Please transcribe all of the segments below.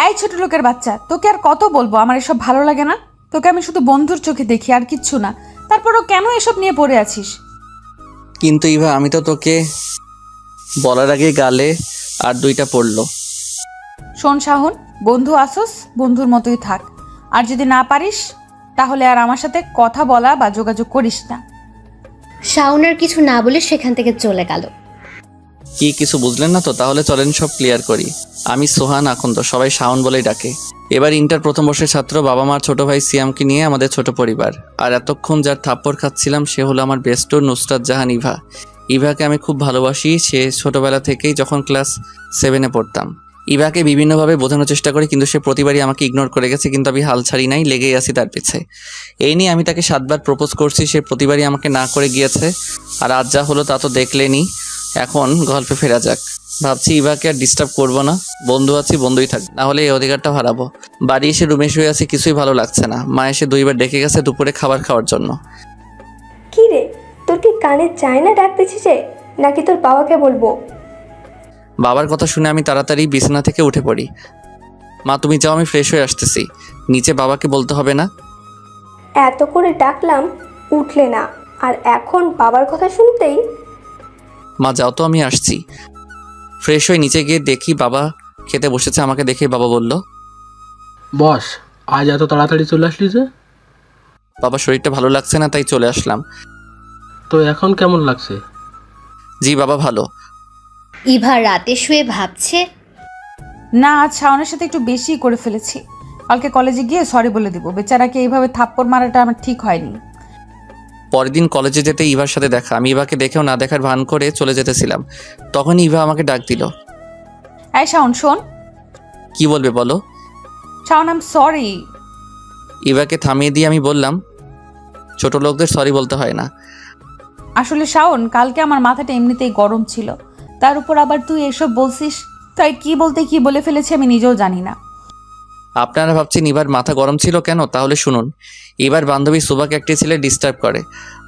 এই ছোট লোকের বাচ্চা, তোকে আর কত বলবো আমার এসব ভালো লাগে না। তোকে আমি শুধু বন্ধুর চোখে দেখি, আর কিচ্ছু না। তারপরও কেন এসব নিয়ে পড়ে আছিস? কিন্তু ইভা, আমি তো তোকে বলার আগে গালে আর দুইটা পড়লো। শোন শাহন, বন্ধু আসোস, বন্ধুর মতোই থাক। আর যদি না পারিস তাহলে আর আমার সাথে কথা বলা বা যোগাযোগ করিস না। শাওনের কিছু না বলে সেখান থেকে চলে গেল। কি কিছু বুঝলেন না তো? তাহলে চলেন সব ক্লিয়ার করি। আমি সোহান, এখন তো সবাই শাওন বলেই ডাকে। এবার ইন্টার প্রথম বর্ষের ছাত্র, বাবা মার ছোট ভাই সিয়ামকে নিয়ে আমাদের ছোট পরিবার। আর এতক্ষণ যার থাপ্পড় খাচ্ছিলাম সে হলো আমার বেস্ট নুসরাত জাহান ইভা। ইভাকে আমি খুব ভালোবাসি, সে ছোটবেলা থেকেই, যখন ক্লাস 7-এ পড়তাম। ইভাকে বিভিন্নভাবে বোঝানোর চেষ্টা করি, কিন্তু সে প্রতিবারই আমাকে ইগনোর করে গেছে। কিন্তু আমি হাল ছাড়ি নাই, লেগেই আছি তার পিছে। এই নিয়ে আমি তাকে 7বার প্রপোজ করছি, সে প্রতিবারই আমাকে না করে গিয়েছে। আর আজ যা হলো তা তো দেখলেনি। এখন গল্পে ফেরা যাক। ভাবছি ইভাকে আর ডিস্টার্ব করবো না, বন্ধু আছি বন্ধুই থাক, না হলে এই অধিকারটা হারাবো। বাড়ি এসে রুমে শুয়ে আছি, কিছুই ভালো লাগছে না। মা এসে 2বার ডেকে গেছে দুপুরে খাবার খাওয়ার জন্য। কি রে, তোর কি কানে চায় না ডাক দিচ্ছে, নাকি তোর বাবাকে বলবো? বাবার কথা শুনে আমি তাড়াতাড়ি বিছানা থেকে উঠে পড়ি। মা তুমি যাও, আমি ফ্রেশ হয়ে আসতেছি। নিচে বাবাকে বলতে হবে না? এত করে ডাকলাম, উঠলে না, আর এখন বাবার কথা শুনতেই। মা যাও তো, আমি আসছি। ফ্রেশ হয়ে নিচে গিয়ে দেখি বাবা খেতে বসেছে। আমাকে দেখে বাবা বলল, বস, আজ এত তাড়াতাড়ি চলে আসলি যে? বাবা শরীরটা ভালো লাগছে না, তাই চলে আসলাম। তো এখন কেমন লাগছে? জি বাবা, ভালো। ইভা রাতে শুয়ে ভাবছে, না, আজ শাওনের সাথে একটু বেশি করে ফেলেছি। কালকে কলেজে গিয়ে সরি বলে দিব। বেচারাকে এইভাবে থাপ্পড় মারাটা আমার ঠিক হয়নি। পরের দিন কলেজে যেতে ইভার সাথে দেখা। আমি ইভাকে দেখেও না দেখার ভান করে চলে যেতেছিলাম। তখন ইভা আমাকে ডাক দিল। এই শাওন শোন। কি বলবে বলো? Shaon, I am sorry. ইভাকে থামিয়ে দিয়ে আমি বললাম, ছোট লোকদের সরি বলতে হয় না। আসলে শাওন, কালকে আমার মাথাটা এমনিতেই গরম ছিল, তার উপর আবার তুই এসব বলছিস, তাই কি বলতে কি বলে ফেলেছি আমি নিজেও জানি না। আপনারা ভাবছেন ইভার মাথা গরম ছিল কেন? তাহলে শুনুন। ইভার বান্ধবী সুবাকে একটি ছেলে ডিস্টার্ব করে,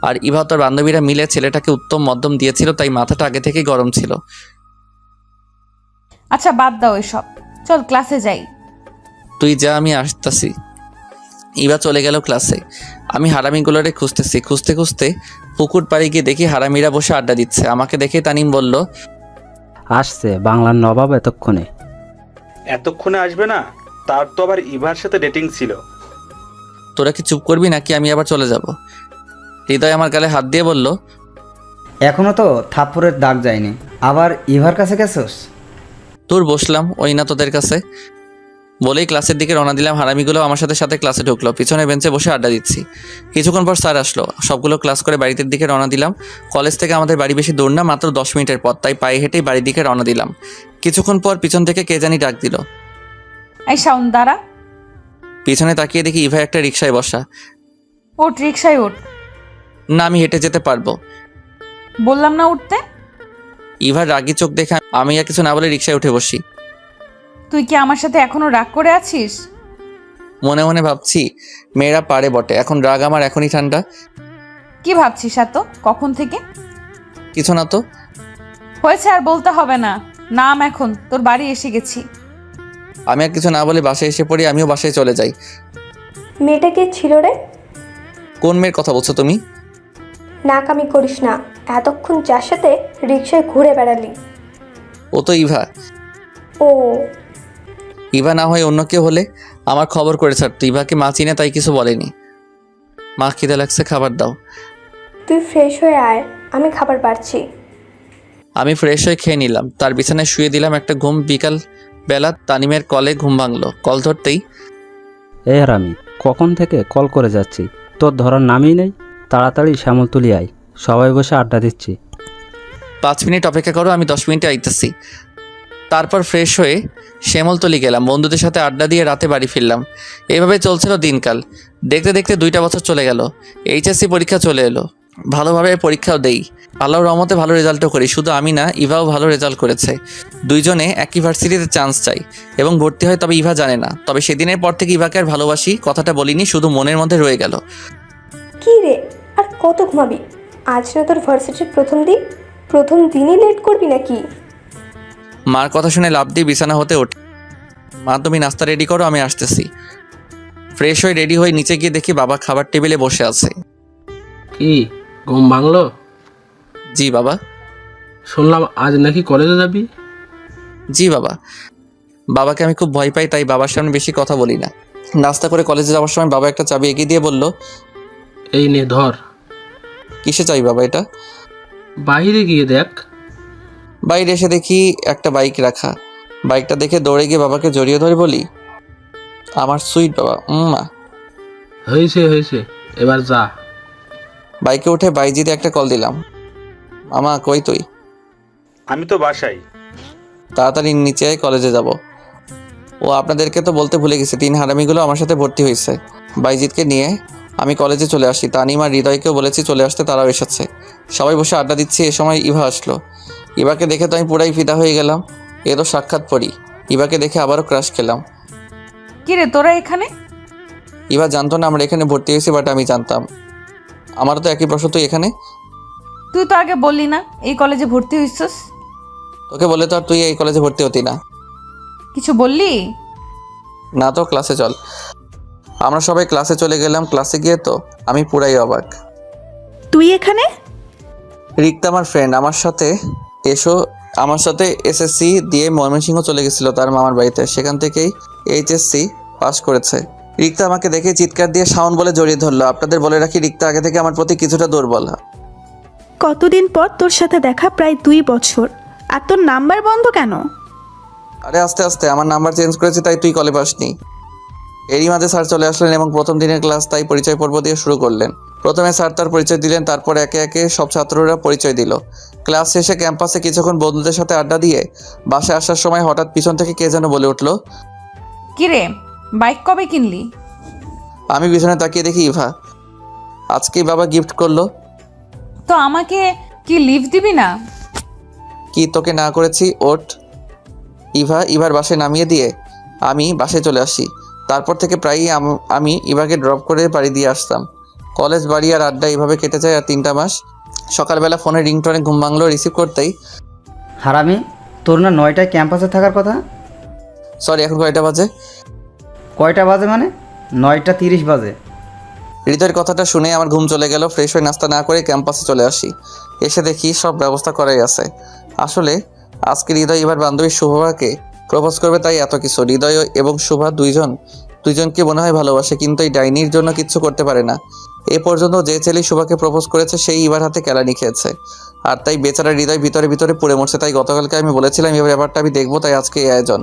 আর ইভা তার বান্ধবীরা মিলে ছেলেটাকে উত্তম মধ্যম দিয়েছিল, তাই মাথাটা আগে থেকেই গরম ছিল। আচ্ছা বাদ দাও এসব, চল ক্লাসে যাই। তুই যা, আমি আসতেছি। ইভা চলে গেল ক্লাসে। আমি হারামিগুলোরে খুঁজতেছি। খুঁজতে খুঁজতে পুকুর পাড়ে গিয়ে দেখি হারামিরা বসে আড্ডা দিচ্ছে। আমাকে দেখে তানিম বলল, আসছে বাংলার নবাব এতক্ষণে। এতক্ষণে আসবে না? তার তো আবার ইভার সাথে ডেটিং ছিল। তোরা কি চুপ করবি নাকি আমি আবার চলে যাব? হৃদয় আমার গালে হাত দিয়ে বলল, এখনো তো থাপ্পড়ের দাগ যায়নি, আবার ইভার কাছে গেছোস? তোর বসলাম, ওই না তোদের কাছে। বলেই ক্লাসের দিকে রওনা দিলাম। হারামিগুলো আমার সাথে সাথে ক্লাসে ঢুকলো। পিছনে বেঞ্চে বসে আড্ডা দিচ্ছি। কিছুক্ষণ পর স্যার আসলো। সবগুলো ক্লাস করে বাড়িতে দিকে রওনা দিলাম। কলেজ থেকে আমাদের বাড়ি বেশি দূর না, মাত্র 10 মিনিটের পথ, তাই পায়ে হেঁটেই বাড়ির দিকে রওনা দিলাম। কিছুক্ষণ পর পিছন থেকে কে জানি ডাক দিল। এই শাওন দাঁড়া। পিছনে তাকিয়ে দেখি ইভা একটা রিকশায় বসা। ওঠ, রিক্সায় ওঠ। না, আমি হেঁটে যেতে পারবো। বললাম না উঠতে। ইভার রাগি চোখ দেখে আমি আর কিছু না বলে রিকশায় উঠে বসি। তুই কি আমার সাথে এখনো রাগ করে আছিস? মনে মনে ভাবছি, মেয়েরা পারে বটে, এখন রাগ আমার এখনই ঠান্ডা। কি ভাবছিস এত কখন থেকে? কিছু না তো। হয়েছে, আর বলতে হবে না। নাম, এখন তোর বাড়ি এসে গেছি। আমি আর কিছু না বলে বাসায় এসে পড়ি। আমিও বাসায় চলে যাই। মেয়েটা কে ছিল রে? কোন মেয়ের কথা বলছো তুমি? নাকামি করিস না, এতক্ষণ যার সাথে রিক্সায় ঘুরে বেড়ালি। ও তো ইভা। ও, ইভা না হয় অন্য কেউ হলে আমার খবর করে ছাড়তো। ইভাকে মা চিনে, তাই কিছু বলেনি। মা, খিদে লাগছে, খাবার দাও। তুই ফ্রেশ হয়ে আয়, আমি খাবার বাড়ছি। আমি ফ্রেশ হয়ে খেয়ে নিলাম। তার বিছানায় শুয়ে দিলাম একটা ঘুম। বিকাল বেলা তানিমের কলে ঘুম ভাঙলো। কল ধরতেই, এই হারামি, কখন থেকে কল করে যাচ্ছি, তোর ধরার নামই নেই। তাড়াতাড়ি শ্যামলতলি আয়, সবাই বসে আড্ডা দিচ্ছি। 5 মিনিট অপেক্ষা করো, আমি 10 মিনিটে আইতেছি। তারপর ফ্রেশ হয়ে শ্যামলতলি গেলাম। বন্ধুদের সাথে আড্ডা দিয়ে রাতে বাড়ি ফিরলাম। এইভাবে চলছিল দিনকাল। দেখতে দেখতে 2টা বছর চলে গেল। এইচএসসি পরীক্ষা চলে এলো। ভালোভাবে পরীক্ষাও দেই, আল্লাহর রহমতে ভালো রেজাল্টও করি। শুধু আমি না, ইভাও ভালো রেজাল্ট করেছে। দুইজনে একই ভার্সিটিতে চান্স চাই এবং ভর্তি হয়, তবে ইভা জানে না। তবে সেদিনের পর থেকে ইভাকে আর ভালোবাসি কথাটা বলিনি, শুধু মনের মধ্যে রয়ে গেল। কি রে, আর কত ঘুমাবি? আজ না তোর ভার্সিটির প্রথম দিন, প্রথম দিনই লেট করবি নাকি? মার কথা শুনে লাফ দিয়ে বিছানা হতে ওঠে। মা তুমি নাস্তা রেডি করো, আমি আসতেছি। ফ্রেশ হয়ে রেডি হয়ে নিচে গিয়ে দেখি বাবা খাবার টেবিলে বসে আছে। কি ঘুম ভাঙলো? জি বাবা। শুনলাম আজ নাকি কলেজে যাবি। জি বাবা। বাবাকে আমি খুব ভয় পাই, তাই বাবার সামনে বেশি কথা বলি না। নাস্তা করে কলেজে যাওয়ার সময় বাবা একটা চাবি এগিয়ে দিয়ে বলল, এই নে ধর। কিসে চাই বাবা এটা? বাইরে গিয়ে দেখ। বাইরে এসে দেখি একটা বাইক রাখা। বাইকটা দেখে দৌড়ে গিয়ে বাবাকে জড়িয়ে ধরে বলি, আমার সুইট বাবা। মা। হয়েছে হয়েছে, এবার যা। বাইকে উঠে বাইজিতে একটা কল দিলাম। মামা কই তুই? আমি তো বাসায়। তাড়াতাড়ি নিচে আয়, কলেজে যাব। ও আপনাদেরকে তো বলতে ভুলে গেছি, 3 হারামিগুলো আমার সাথে ভর্তি হয়েছে। বাইজিৎকে নিয়ে আমি কলেজে চলে আসি। তানিম আর হৃদয়কেও বলেছি চলে আসতে, তারাও এসেছে। সবাই বসে আড্ডা দিচ্ছি, এ সময় ইভা আসলো। ইভাকে দেখে তো আমি পুরাই ফিদা হয়ে গেলাম। এ তো সাক্ষাৎ পড়ি। ইভাকে দেখে আবারও ক্রাশ খেলাম। কিরে তোরা এখানে? ইভা জানতো না আমরা এখানে ভর্তি হয়েছি, বাট আমি জানতাম। আমারও তো একই প্রশ্ন, তুই এখানে? তুই তো আগে বললি না এই কলেজে ভর্তি হইছিস। তোকে বলে তো আর তুই এই কলেজে ভর্তি হতি না। কিছু বললি? না তো, ক্লাসে চল। আমরা সবাই ক্লাসে চলে গেলাম। ক্লাসে গিয়ে তো আমি পুরাই অবাক। তুই এখানে? রিক্তা আমার ফ্রেন্ড, আমার সাথে এসএসসি দিয়ে ময়মনসিংহ চলে গেছিল তার মামার বাড়িতে। সেখান থেকেই এইচএসসি পাস করেছে। রিক্তা আমাকে দেখে চিৎকার দিয়ে শাওন বলে জড়িয়ে ধরলো। আপনাদের বলে রাখি, রিক্তা আগে থেকে আমার প্রতি কিছুটা দুর্বল। কতদিন পর তোর সাথে দেখা, প্রায় 2 বছর, আর তোর নাম্বার বন্ধ কেন? আরে আস্তে আস্তে, আমার নাম্বার চেঞ্জ করেছি, তাই তুই কলে পাসনি। এরই মাঝে স্যার চলে আসলেন এবং প্রথম দিনের ক্লাস তাই পরিচয় পর্ব দিয়ে শুরু করলেন। প্রথমে স্যার তার পরিচয় দিলেন, তারপর একে একে সব ছাত্ররা পরিচয় দিল। ক্লাস শেষে ক্যাম্পাসে কিছুক্ষণ বন্ধুদের সাথে আড্ডা দিয়ে বাসায় আসার সময় হঠাৎ পিছন থেকে কে যেন বলে উঠলো, কিরে বাইক কবে কিনলি? আমি পিছনে তাকিয়ে দেখি ইভা। আজকেই বাবা গিফট করলো। তো আমাকে কি লিভ দিবি না? কি তোকে না করেছি? ওঠ। ইভার বাসায় নামিয়ে দিয়ে আমি বাসায় চলে আসি। তারপর থেকে প্রায়ই আমি ইভাকে ড্রপ করে বাড়ি দিয়ে আসতাম। কলেজ, বাড়ি আর আড্ডা এভাবে কেটে যায় আর 3টা মাস। সকালবেলা ফোনে রিংটোনে ঘুম ভাঙলো। রিসিভ করতেই, হারামি, তোর না 9টায় ক্যাম্পাসে থাকার কথা? সরি এখন কয়টা বাজে? কয়টা বাজে মানে? 9:30 বাজে। হৃদয়ের কথাটা শুনে আমার ঘুম চলে গেল। ফ্রেশ হয়ে নাস্তা না করে ক্যাম্পাসে চলে আসি। এসে দেখি সব ব্যবস্থা করাই আছে। আসলে আজকে হৃদয় এবার বান্ধবী শুভাকে প্রপোজ করবে, তাই এত কিছু। হৃদয় এবং শুভা দুইজনকে মনে হয় ভালোবাসে, কিন্তু এই ডাইনির জন্য কিচ্ছু করতে পারে না। এ পর্যন্ত যে ছেলে শুভাকে প্রপোজ করেছে সেই এবার হাতে কেলানি খেয়েছে, আর তাই বেচারা হৃদয় ভিতরে ভিতরে পুড়ে মরছে। তাই গতকালকে আমি বলেছিলাম এবার ব্যাপারটা আমি দেখবো, তাই আজকে এই আয়োজন।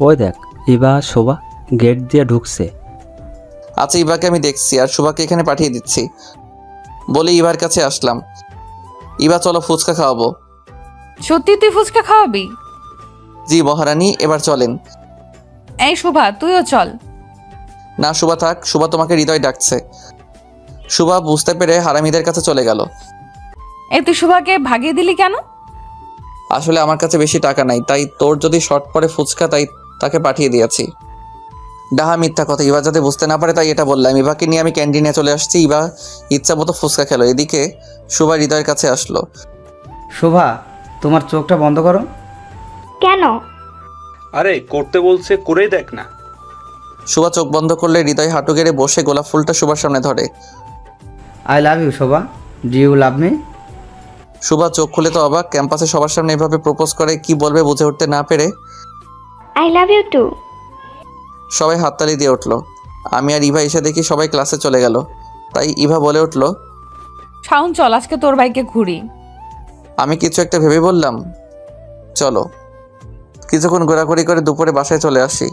ওই দেখ, ইভা শোভা গেট দিয়ে ঢুকছে। আচ্ছা, ইভাকে আমি দেখছি আর শুভাকে এখানে পাঠিয়ে দিচ্ছি বলে ইভার কাছে আসলাম। ইভা চলো ফুচকা খাওয়াবো। সত্যি তুই ফুচকা খাওয়াবি? জি মহারানী, এবার চলেন। এই শোভা তুইও চল। না শুভা থাক, শুভা তোমাকে হৃদয় ডাকছে। শুভা বুঝতে পেরে হারামিদের কাছে চলে গেল। এই তুই শোভাকে ভাগিয়ে দিলি কেন? আসলে আমার কাছে বেশি টাকা নাই, তাই তোর যদি শর্ট পড়ে ফুচকা, তাই তাকে পাঠিয়ে দিয়েছি। ডাহা মিথ্যা কথা, ইভা যাতে বুঝতে না পারে তাই এটা বললাম। ইভাকে নিয়ে আমি ক্যান্টিনে চলে আসছি। ইভা ইচ্ছা মতো ফুচকা খেলো। এদিকে শুভা হৃদয়ের কাছে আসলো। শোভা, তোমার চোখটা বন্ধ করো। কেন? আরে করতে বলছে, করেই দেখ না। শুভা চোখ বন্ধ করলে হৃদয় হাঁটু গেড়ে বসে গোলাপ ফুলটা শুভার সামনে ধরে। I love you Shobha, do you love me? Shubha চোখ খুলে তো অবাক। ক্যাম্পাসে সবার সামনে এভাবে প্রপোজ করে, কি বলবে বুঝে উঠতে না পেরে আই লাভ ইউ টু। সবাই হাততালি দিয়ে উঠলো। আমি আর ইভা এসে দেখি সবাই ক্লাসে চলে গেল। তাই ইভা বলে উঠলো, শাওন চল আজকে তোর বাইকে ঘুরি। আমি কিছু একটা ভেবে বললাম, চলো। কিছুক্ষণ ঘোরাঘুরি করে দুপুরে বাসায় চলে আসি।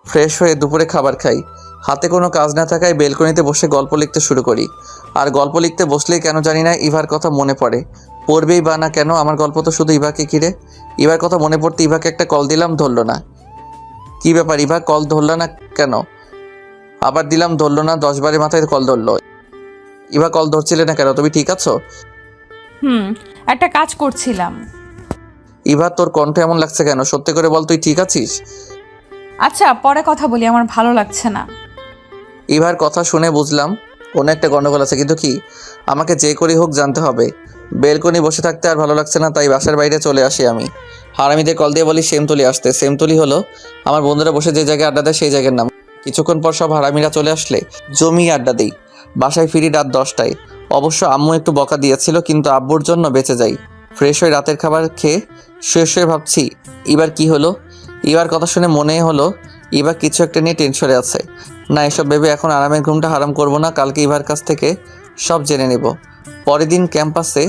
ফ্রেশ হয়ে দুপুরে খাবার খাই। হাতে কোনো কাজ না থাকায় বেলকনিতে বসে গল্প লিখতে শুরু করি। আর গল্প লিখতে বসলেই কেন জানি না ইভার কথা মনে পড়ে। পড়বেই বা না কেন, আমার গল্প তো শুধু ইভাকে ঘিরে। ইভার কথা মনে পড়তে ইভাকে একটা কল দিলাম, ধরলো না। কি ব্যাপার ইভা, কল ধরলো না কেন? আবার দিলাম, ধরলো না। 10 বারের মাথায় কল ধরলো। ইভা কল ধরছিলে না কেন? তুমি ঠিক আছো? একটা কাজ করছিলাম। ইভা তোর কণ্ঠ এমন লাগছে কেন? সত্যি করে বল, তুই ঠিক আছিস? আচ্ছা পরে কথা বলি, আমার ভালো লাগছে না। ইভার কথা শুনে বুঝলাম কোনো একটা গন্ডগোল আছে, কিন্তু কি? আমাকে যে করেই হোক জানতে হবে। বেলকনি বসে থাকতে আর ভালো লাগছে না, তাই বাসার বাইরে চলে আসি আমি। হারামিদের কল দিয়ে বলি সেমতলি আসতে। সেমতলি হলো আমার বন্ধুরা বসে যে জায়গায় আড্ডা দেয় সেই জায়গার নাম। কিছুক্ষণ পর সব হারামিরা চলে আসলে জমিয়ে আড্ডা দিই। বাসায় ফিরি রাত 10টায়। অবশ্য আম্মু একটু বকা দিয়েছিল, কিন্তু আব্বুর জন্য বেঁচে যাই। ফ্রেশ হয়ে রাতের খাবার খেয়ে শুয়ে ভাবছি এবার কি হলো। এবার কথা শুনে মনে হলো এবার কিছু একটা নিয়ে টেনশনে আছে। না, এসব ভেবে এখন আরামের ঘুমটা হারাম করব না। কালকে ইভার কাছ থেকে সব জেনে নেব। পরের দিন ক্যাম্পাসে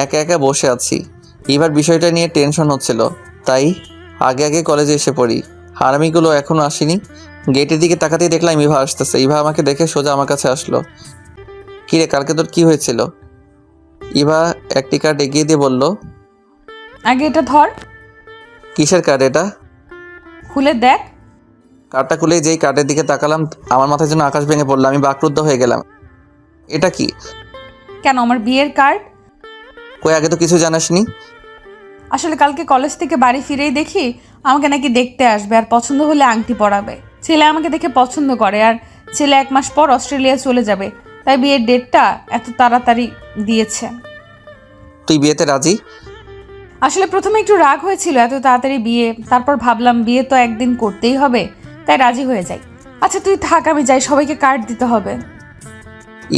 একা একা বসে আছি। ইভার বিষয়টা নিয়ে টেনশন হচ্ছিল, তাই আগে কলেজে এসে পড়ি। হারামিগুলো এখনও আসেনি। গেটের দিকে তাকাতেই দেখলাম ইভা আসতেছে। ইভা আমাকে দেখে সোজা আমার কাছে আসলো। কিরে, কালকে তোর কি হয়েছিল? ইভা একটি কার্ড এগিয়ে দিয়ে বলল, আগে এটা ধর, কিসের কার্ড এটা? খুলে দেখ। কার্ডটা খুলে যেই কার্ডের দিকে তাকালাম, আমার মাথায় যেন আকাশ ভেঙে পড়লো। আমি বাকরুদ্ধ হয়ে গেলাম। এটা কি? কেন, আমার বিয়ের কার্ড। কই, আগে তো কিছু জানাসনি। আসলে কালকে কলেজ থেকে বাড়ি ফিরেই দেখি আমাকে নাকি দেখতে আসবে, আর পছন্দ হলে আংটি পরাবে। ছেলে আমাকে দেখে পছন্দ করে, আর ছেলে 1 মাস পর অস্ট্রেলিয়া চলে যাবে, তাই বিয়ের ডেটটা এত তাড়াতাড়ি দিয়েছে। তুই বিয়েতে রাজি? আসলে প্রথমে একটু রাগ হয়েছিল এত তাড়াতাড়ি বিয়ে, তারপর ভাবলাম বিয়ে তো একদিন করতেই হবে, তাই রাজি হয়ে যাই। আচ্ছা তুই থাক, আমি যাই, সবাইকে কার্ড দিতে হবে।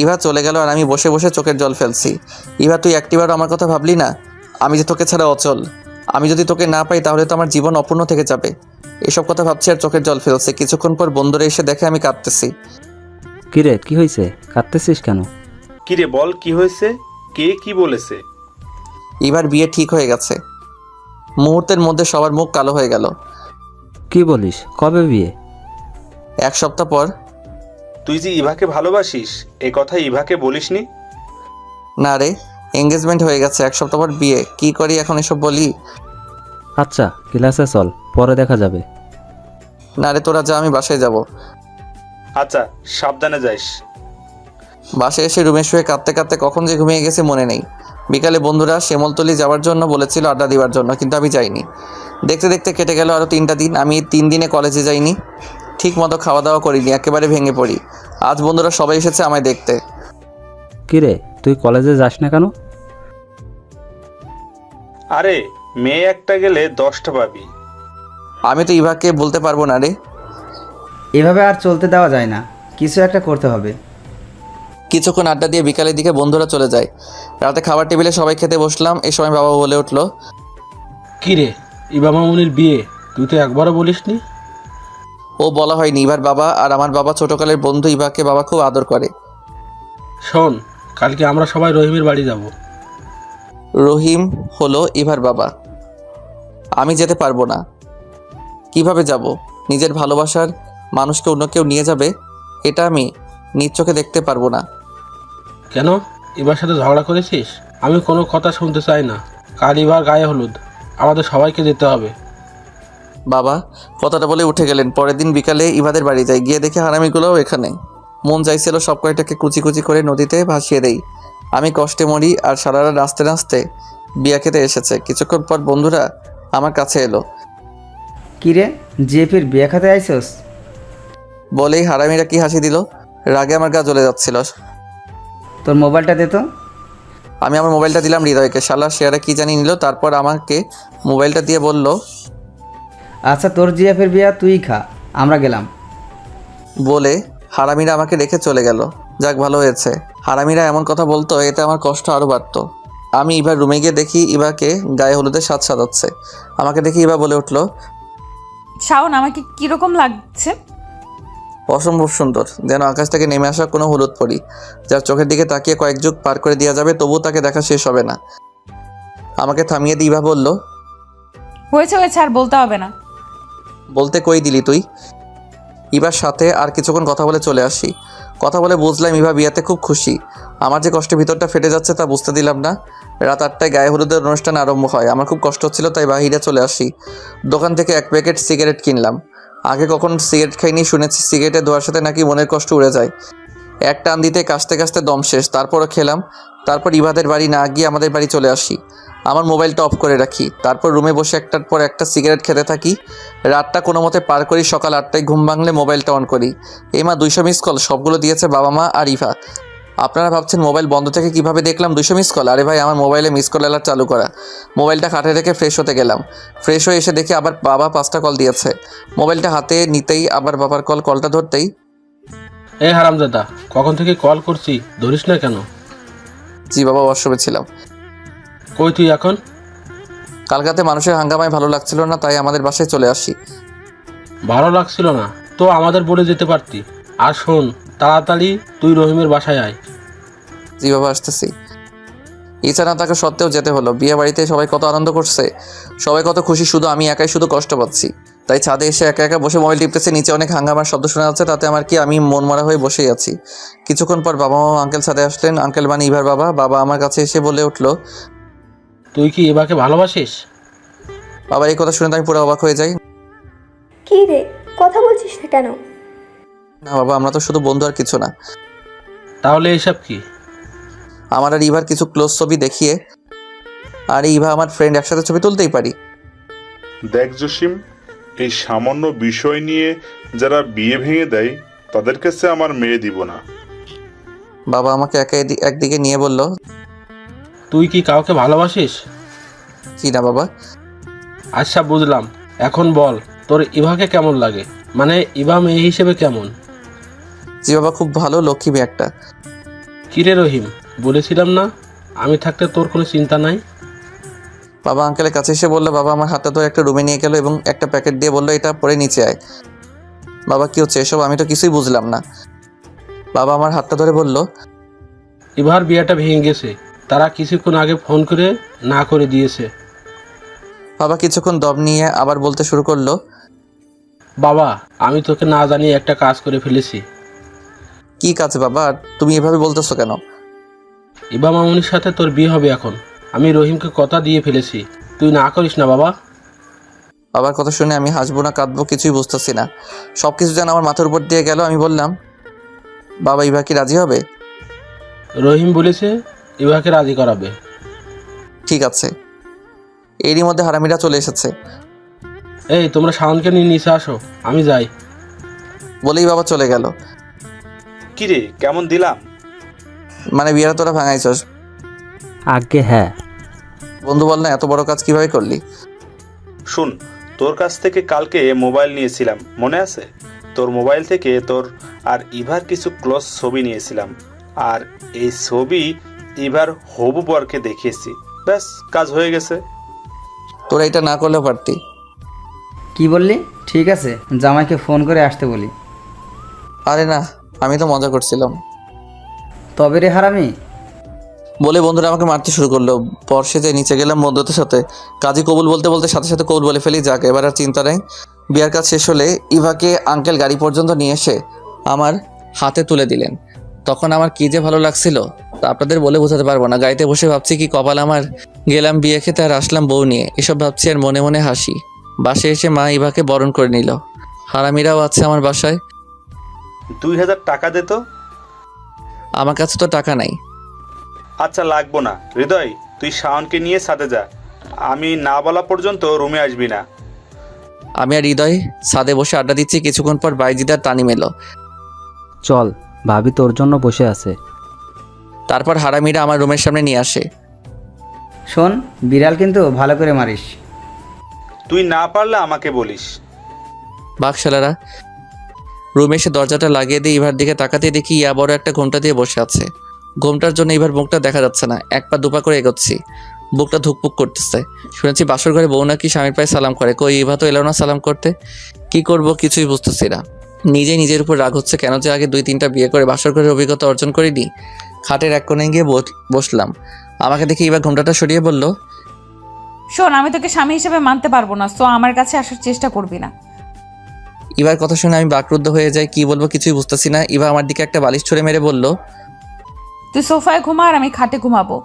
ইভা চলে গেল আর আমি বসে বসে চোখের জল ফেলছি। ইভা, তুই একটিবার আমার কথা ভাবলি না? আমি যে তোকে ছাড়া অচল। আমি যদি তোকে না পাই তাহলে তো আমার জীবন অপূর্ণ থেকে যাবে। এসব কথা ভাবছি আর চোখের জল ফেলছে। কিছুক্ষণ পর বন্ধুরা এসে দেখে আমি কাঁদতেছি। কিরে, কি হয়েছে? কাঁদতেছিস কেন? কিরে বল, কি হয়েছে? কে কি বলেছে? ইভার বিয়ে ঠিক হয়ে গেছে। মুহূর্তের মধ্যে সবার মুখ কালো হয়ে গেল। কি বলিস? কবে বিয়ে? 1 সপ্তাহ পর। তুই যে ইভাকে ভালোবাসিস এ কথা ইভাকে বলিসনি? না রে, এঙ্গেজমেন্ট হয়ে গেছে। 1 সপ্তাহ পর বিয়ে। কি করি এখন এসব বলি? আচ্ছা, ক্লাসে চল, পরে দেখা যাবে। না রে, তোরা যা, আমি বাসায় যাব। আচ্ছা, সাবধানে যাইস। বাসায় এসে রুমে শুয়ে কাঁদতে কাঁদতে কখন যে ঘুমিয়ে গেছে মনে নেই। বিকালে বন্ধুরা শ্যামলতলি যাওয়ার জন্য বলেছিল, আড্ডা দেওয়ার জন্য, কিন্তু আমি যাইনি। দেখতে দেখতে কেটে গেল আরও 3টা দিন। আমি 3 দিনে কলেজে যাইনি, ঠিক মতো খাওয়া দাওয়া করিনি, একেবারে ভেঙে পড়ি। আজ বন্ধুরা সবাই এসেছে আমায় দেখতে। কিরে, তুই কলেজে যাস না কেন? আরে মেয়ে একটা গেলে 10টা পাবি। আমি তো ইভাকে বলতে পারবো না রে। এভাবে আর চলতে দেওয়া যায় না, কিছু একটা করতে হবে। কিছুক্ষণ আড্ডা দিয়ে বিকালের দিকে বন্ধুরা চলে যায়। রাতে খাবার টেবিলে সবাই খেতে বসলাম। এই সময় বাবা বলে উঠলো, কি রে, ইবা মামুনির বিয়ে তুই তো একবারও বলিসনি। ও বলা হয়নি। ইভার বাবা আর আমার বাবা ছোটকালের বন্ধু। ইভাকে বাবা খুব আদর করে। শোন, কালকে আমরা সবাই রহিমের বাড়ি যাব। রহিম হলো ইভার বাবা। আমি যেতে পারবো না। কিভাবে যাব? নিজের ভালোবাসার মানুষকে অন্য কেউ নিয়ে যাবে, এটা আমি নিজ চোখে দেখতে পারবো না। কেন, ইবার সাথে ঝগড়া করেছিস? আমি কোনো কথা শুনতে চাই না। কাল ইবার গায়ে হলুদ, আমাদের সবাইকে যেতে হবে। বাবা কথাটা বলে উঠে গেলেন। পরের দিন বিকালে ইভাদের বাড়ি যাই। গিয়ে দেখে হারামিগুলোও এখানে। মন চাইছিল সব কয়টাকে কুচি কুচি করে নদীতে ভাসিয়ে দেই। আমি কষ্টে মরি, আর সারা রাত নাচতে নাচতে বিয়া খেতে এসেছে। কিছুক্ষণ পর বন্ধুরা আমার কাছে এলো। কিরে, জিএপির বিয়ে খাতে আইসস? বলেই হারামিরা কি হাসি দিল। রাগে আমার গা জ্বলে যাচ্ছিল। তোর মোবাইলটা দে তো। আমি আমার মোবাইলটা দিলাম হৃদয়কে। শালা শেয়ারে কি জানি নিল। তারপর আমাকে মোবাইলটা দিয়ে বলল, আচ্ছা, তোর জিএফের বিয়ে তুই খা, আমরা গেলাম। বলে হারামিরা আমাকে রেখে চলে গেল। যাক, ভালো হয়েছে। হারামিরা এমন কথা বলতো, এতে আমার কষ্ট আরও বাড়তো। আমি ইভার রুমে গিয়ে দেখি ইভাকে গায়ে হলুদের সাজ সাজাচ্ছে। আমাকে দেখি ইভা বলে উঠল, শাওন, আমাকে কিরকম লাগছে? অসম্ভব সুন্দর, যেন আকাশ থেকে নেমে আসা কোনো হলুদ পরি, যার চোখের দিকে তাকিয়ে কয়েক যুগ পার করে দেওয়া যাবে, তবুও তাকে দেখা শেষ হবে না। আমাকে থামিয়ে দিয়ে ইভা বলল, হয়েছে হয়েছে, আর বলতে হবে না। বলতে কই দিলি তুই? ইভার সাথে আর কিছুক্ষণ কথা বলে চলে আসি। কথা বলে বুঝলাম ইভা বিয়াতে খুব খুশি। আমার যে কষ্টে ভিতরটা ফেটে যাচ্ছে তা বুঝতে দিলাম না। রাত 8টায় গায়ে হলুদের অনুষ্ঠান আরম্ভ হয়। আমার খুব কষ্ট হচ্ছিল, তাই বাহিরে চলে আসি। দোকান থেকে 1 প্যাকেট সিগারেট কিনলাম। আগে কখন সিগারেট খাইনি, শুনেছি সিগারেটের ধোয়ার সাথে নাকি মনের কষ্ট উড়ে যায়। এক টান দিতে কাশতে কাশতে দম শেষ। তারপরও খেলাম। তারপর ইভাদের বাড়ি না গিয়ে আমাদের বাড়ি চলে আসি। আমার মোবাইলটা অফ করে রাখি। তারপর রুমে বসে একটার পর একটা সিগারেট খেতে থাকি। রাতটা কোনো মতে পার করি। সকাল 8টায় ঘুম ভাঙলে মোবাইলটা অন করি। এই মা 200 মিস কল, সবগুলো দিয়েছে বাবা মা আর ইভা। আপনারা ভাবছেন মোবাইল বন্ধ থেকে কিভাবে দেখলাম 200 মিস কল? আরে ভাই, আমার মোবাইলে মিস কল অ্যালার্ট চালু করা। মোবাইলটা খাটে রেখে ফ্রেশ হতে গেলাম। ফ্রেশ হয়ে এসে দেখি আবার বাবা 5টা কল দিয়েছে। মোবাইলটা হাতে নিতেই আবার বাবার কলটা ধরতেই, এই হারামজাদা, কখন থেকে কল করছি, ধরিস না কেন? জি বাবা, ওয়াশরুমে ছিলাম। কই তুই এখন? কালকাতে মানুষের হাঙ্গামায় ভালো লাগছিল না, তাই আমাদের বাসায় চলে আসি। ভালো লাগছিল না তো আমাদের বলে যেতে পারতি। আর শোন, তাড়াতাড়ি তুই রহিমের বাসায় আয়। জি বাবা, আসতেছি। ইচ্ছা না থাকা সত্ত্বেও যেতে হলো। বিয়ে বাড়িতে সবাই কত আনন্দ করছে, সবাই কত খুশি, শুধু আমি একাই শুধু কষ্ট পাচ্ছি। তাই ছাদে এসে একা একা বসে মোবাইল টিপতেছে। নিচে অনেক হাঙ্গামার শব্দ শোনা যাচ্ছে, তাতে আমার কি, আমি মন মরা হয়ে বসেই আছি। কিছুক্ষণ পর বাবা মা আঙ্কেল ছাদে আসলেন। আঙ্কেল মানে ইভার বাবা। বাবা আমার কাছে এসে বলে উঠলো, তুই কি এবাকে ভালোবাসিস? বাবার এই কথা শুনে তো আমি পুরো অবাক হয়ে যাই। কি রে, কথা বলছিস না কেন? না বাবা, আমরা তো শুধু বন্ধু আর কিছু না। তাহলে এসব কি? আমার আর ইভার কিছু ক্লোজ ছবি দেখিয়ে, আর ইভা আমার ফ্রেন্ড, একসাথে ছবি তুলতেই পারি। দেখ জসিম, এই সামান্য বিষয় নিয়ে যারা বিয়ে ভেঙে দেয় তাদের কাছে আমার মেয়ে দিব না। বাবা আমাকে একদিকে নিয়ে বলল, তুই কি কাউকে ভালোবাসিস? জি না বাবা। আচ্ছা, বুঝলাম। এখন বল, তোর ইভাকে কেমন লাগে? মানে ইভা মেয়ে হিসেবে কেমন? জি বাবা, খুব ভালো, লক্ষ্মী মেয়ে একটা। কিরে রহিম, বলেছিলাম না আমি থাকতে তোর কোনো চিন্তা নাই? বাবা আঙ্কেলের কাছে এসে বললো, বাবা আমার হাতটা ধরে একটা রুমে নিয়ে গেল এবং একটা প্যাকেট দিয়ে বললো, এটা পরে নিচে আয়। বাবা কি হচ্ছে এসব? আমি তো কিছুই বুঝলাম না। বাবা আমার হাতটা ধরে বলল, ইভার বিয়েটা ভেঙে গেছে, তারা কিছুক্ষণ আগে ফোন করে না করে দিয়েছে। বাবা কিছুক্ষণ দম নিয়ে আবার বলতে শুরু করলো, বাবা, আমি তোকে না জানিয়ে একটা কাজ করে ফেলেছি। কি কাজ বাবা? আর তুমি এভাবে বলতেছো কেন? ইভা মামুনির সাথে তোর বিয়ে হবে এখন। আমি রহিমকে কথা দিয়ে ফেলেছি, তুই না করিস না বাবা। বাবার কথা শুনে আমি হাসবো না কাঁদবো কিছুই বুঝতেছি না। সব কিছু যেন আমার মাথার উপর দিয়ে গেল। আমি বললাম, বাবা ইভা কি রাজি হবে? রহিম বলেছে ইভাকে রাজি করাবে। ঠিক আছে। এরই মধ্যে হারামিরা চলে এসেছে। এই, তোমরা শাওনকে নিয়ে নিচে আসো, আমি যাই। বলেই বাবা চলে গেল। কি রে, কেমন দিলাম? মানে বিয়েটা তোরা ভাঙাইছস? আগে হ্যাঁ। বন্ধু বল না, এত বড় কাজ কিভাবে করলি? শুন, তোর কাছ থেকে কালকে মোবাইল নিয়েছিলাম, মনে আছে? তোর মোবাইল থেকে তোর আর ইভার কিছু ক্লোজ ছবি নিয়েছিলাম, আর এই ছবি ইভার হবু বরকে দেখিয়েছি। ব্যাস, কাজ হয়ে গেছে। তোরা এটা না করলেও পারতি। কি বললি? ঠিক আছে, জামাইকে ফোন করে আসতে বলি। আরে না, আমি তো মজা করছিলাম। তবে রে হারামি, বলে বন্ধুরা আমাকে মারতে শুরু করলো। পরশে যে নিচে গেলাম বন্ধুদের সাথে। কাজী কবুল বলতে বলতে সাথে সাথে কবুল বলে ফেলি। যাক, এবার আর চিন্তা নেই। বিয়ার কাজ শেষ হলে ইভাকে আঙ্কেল গাড়ি পর্যন্ত নিয়ে এসে আমার হাতে তুলে দিলেন। তখন আমার কি যে ভালো লাগছিল তা আপনাদের বলে বোঝাতে পারবো না। গাড়িতে বসে ভাবছি কি কপাল আমার, গেলাম বিয়ে খেতে আর আসলাম বউ নিয়ে। এসব ভাবছি আর মনে মনে হাসি। বাসায় এসে মা ইভাকে বরণ করে নিল। হারামিরাও আছে আমার বাসায়। 2000 টাকা দে তো। আমার কাছে তো টাকা নাই। আচ্ছা, লাগবো না। হৃদয়, তুই শাওনকে নিয়ে ছাদে যা, আমি না বলা পর্যন্ত রুমে আসবি না। আমি আর হৃদয় ছাদে বসে আড্ডা দিচ্ছি। কিছুক্ষণ পর বাইজিদার তানিম এলো। চল, ভাবি তোর জন্য বসে আছে। তারপর হারামিরা আমার রুমের সামনে নিয়ে আসে। শোন, বিড়াল কিন্তু ভালো করে মারিস। তুই না পারলে আমাকে বলিস। বাকশালারা। রুমে এসে দরজাটা লাগিয়ে দিয়ে ইভার দিকে তাকাতে দেখি ইয়া বড় একটা ঘোমটা দিয়ে বসে আছে। ঘোমটার জন্য ইভার মুখটা দেখা যাচ্ছে না। এক পা দুপা করে এগোচ্ছি, বুকটা ধুকপুক করতেছে। শুনেছি বাসর ঘরে বউ নাকি স্বামীর পায়ে সালাম করে। কই ইভা তো এলো না সালাম করতে। কি করব কিছুই বুঝতেছি না। নিজের উপর রাগ হচ্ছে। কেন যে আগে 2-3টা বিয়ে করে বাসর ঘরের অভিজ্ঞতা অর্জন করিনি। খাটের এক কোণে গিয়ে বসলাম। আমাকে দেখে ইভা ঘোমটাটা সরিয়ে বলল, শোন, আমি তোকে স্বামী হিসেবে মানতে পারবো না, সো আমার কাছে আসার চেষ্টা করবি না। ইভার কথা শুনে আমি বাকরুদ্ধ হয়ে যাই। কি বলবো কিছুই বুঝতেছি না। ইভা আমার দিকে একটা বালিশ ছুঁড়ে মেরে বলল, তুই সোফায় ঘুমা আর আমি খাটে ঘুমাবো।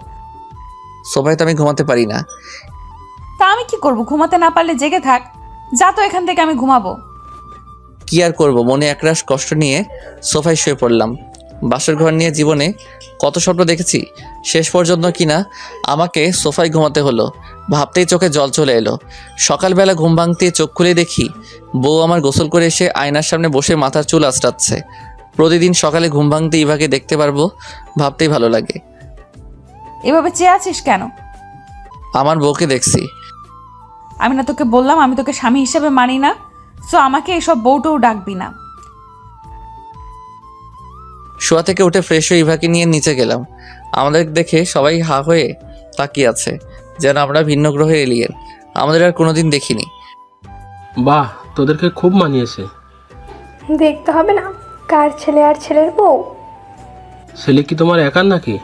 সোফায় তো আমি ঘুমাতে পারি না। তা আমি কি করব? ঘুমাতে না পারলে জেগে থাক। যা তো এখান থেকে, আমি ঘুমাবো। কি আর করব, মনে একরাশ কষ্ট নিয়ে সোফায় শুয়ে পড়লাম। বাসর ঘর নিয়ে জীবনে কত স্বপ্ন দেখেছি, শেষ পর্যন্ত কিনা আমাকে সোফায় ঘুমাতে হলো। ভাবতেই চোখে জল চলে এলো। সকালবেলা ঘুম ভাঙতে চোখ খুলে দেখি বউ আমার গোসল করে এসে আয়নার সামনে বসে মাথার চুল আঁচড়াচ্ছে। প্রতিদিন সকালে ঘুম ভাঙতে ইভাকে দেখতে পারবো ভাবতেই ভালো লাগে। এভাবে চেয়ে আছিস কেন? আমার বউকে দেখছি। আমি না তোকে বললাম আমি তোকে স্বামী হিসেবে মানি না? সো আমাকে এসব বউটও ডাকবি না। শোয়া থেকে উঠে ফ্রেশ হয়ে ইভাকে নিয়ে নিচে গেলাম। আমাদের দেখে সবাই হা হয়ে তাকিয়ে আছে, যেন আমরা ভিন্ন গ্রহে এলিয়েন। আমাদের আর কোনোদিন দেখিনি। বাহ, তোদেরকে খুব মানিয়েছে। দেখতে হবে না কার ছেলে আর ছেলের বউ? ছেলে কি তোমার একার নাকি?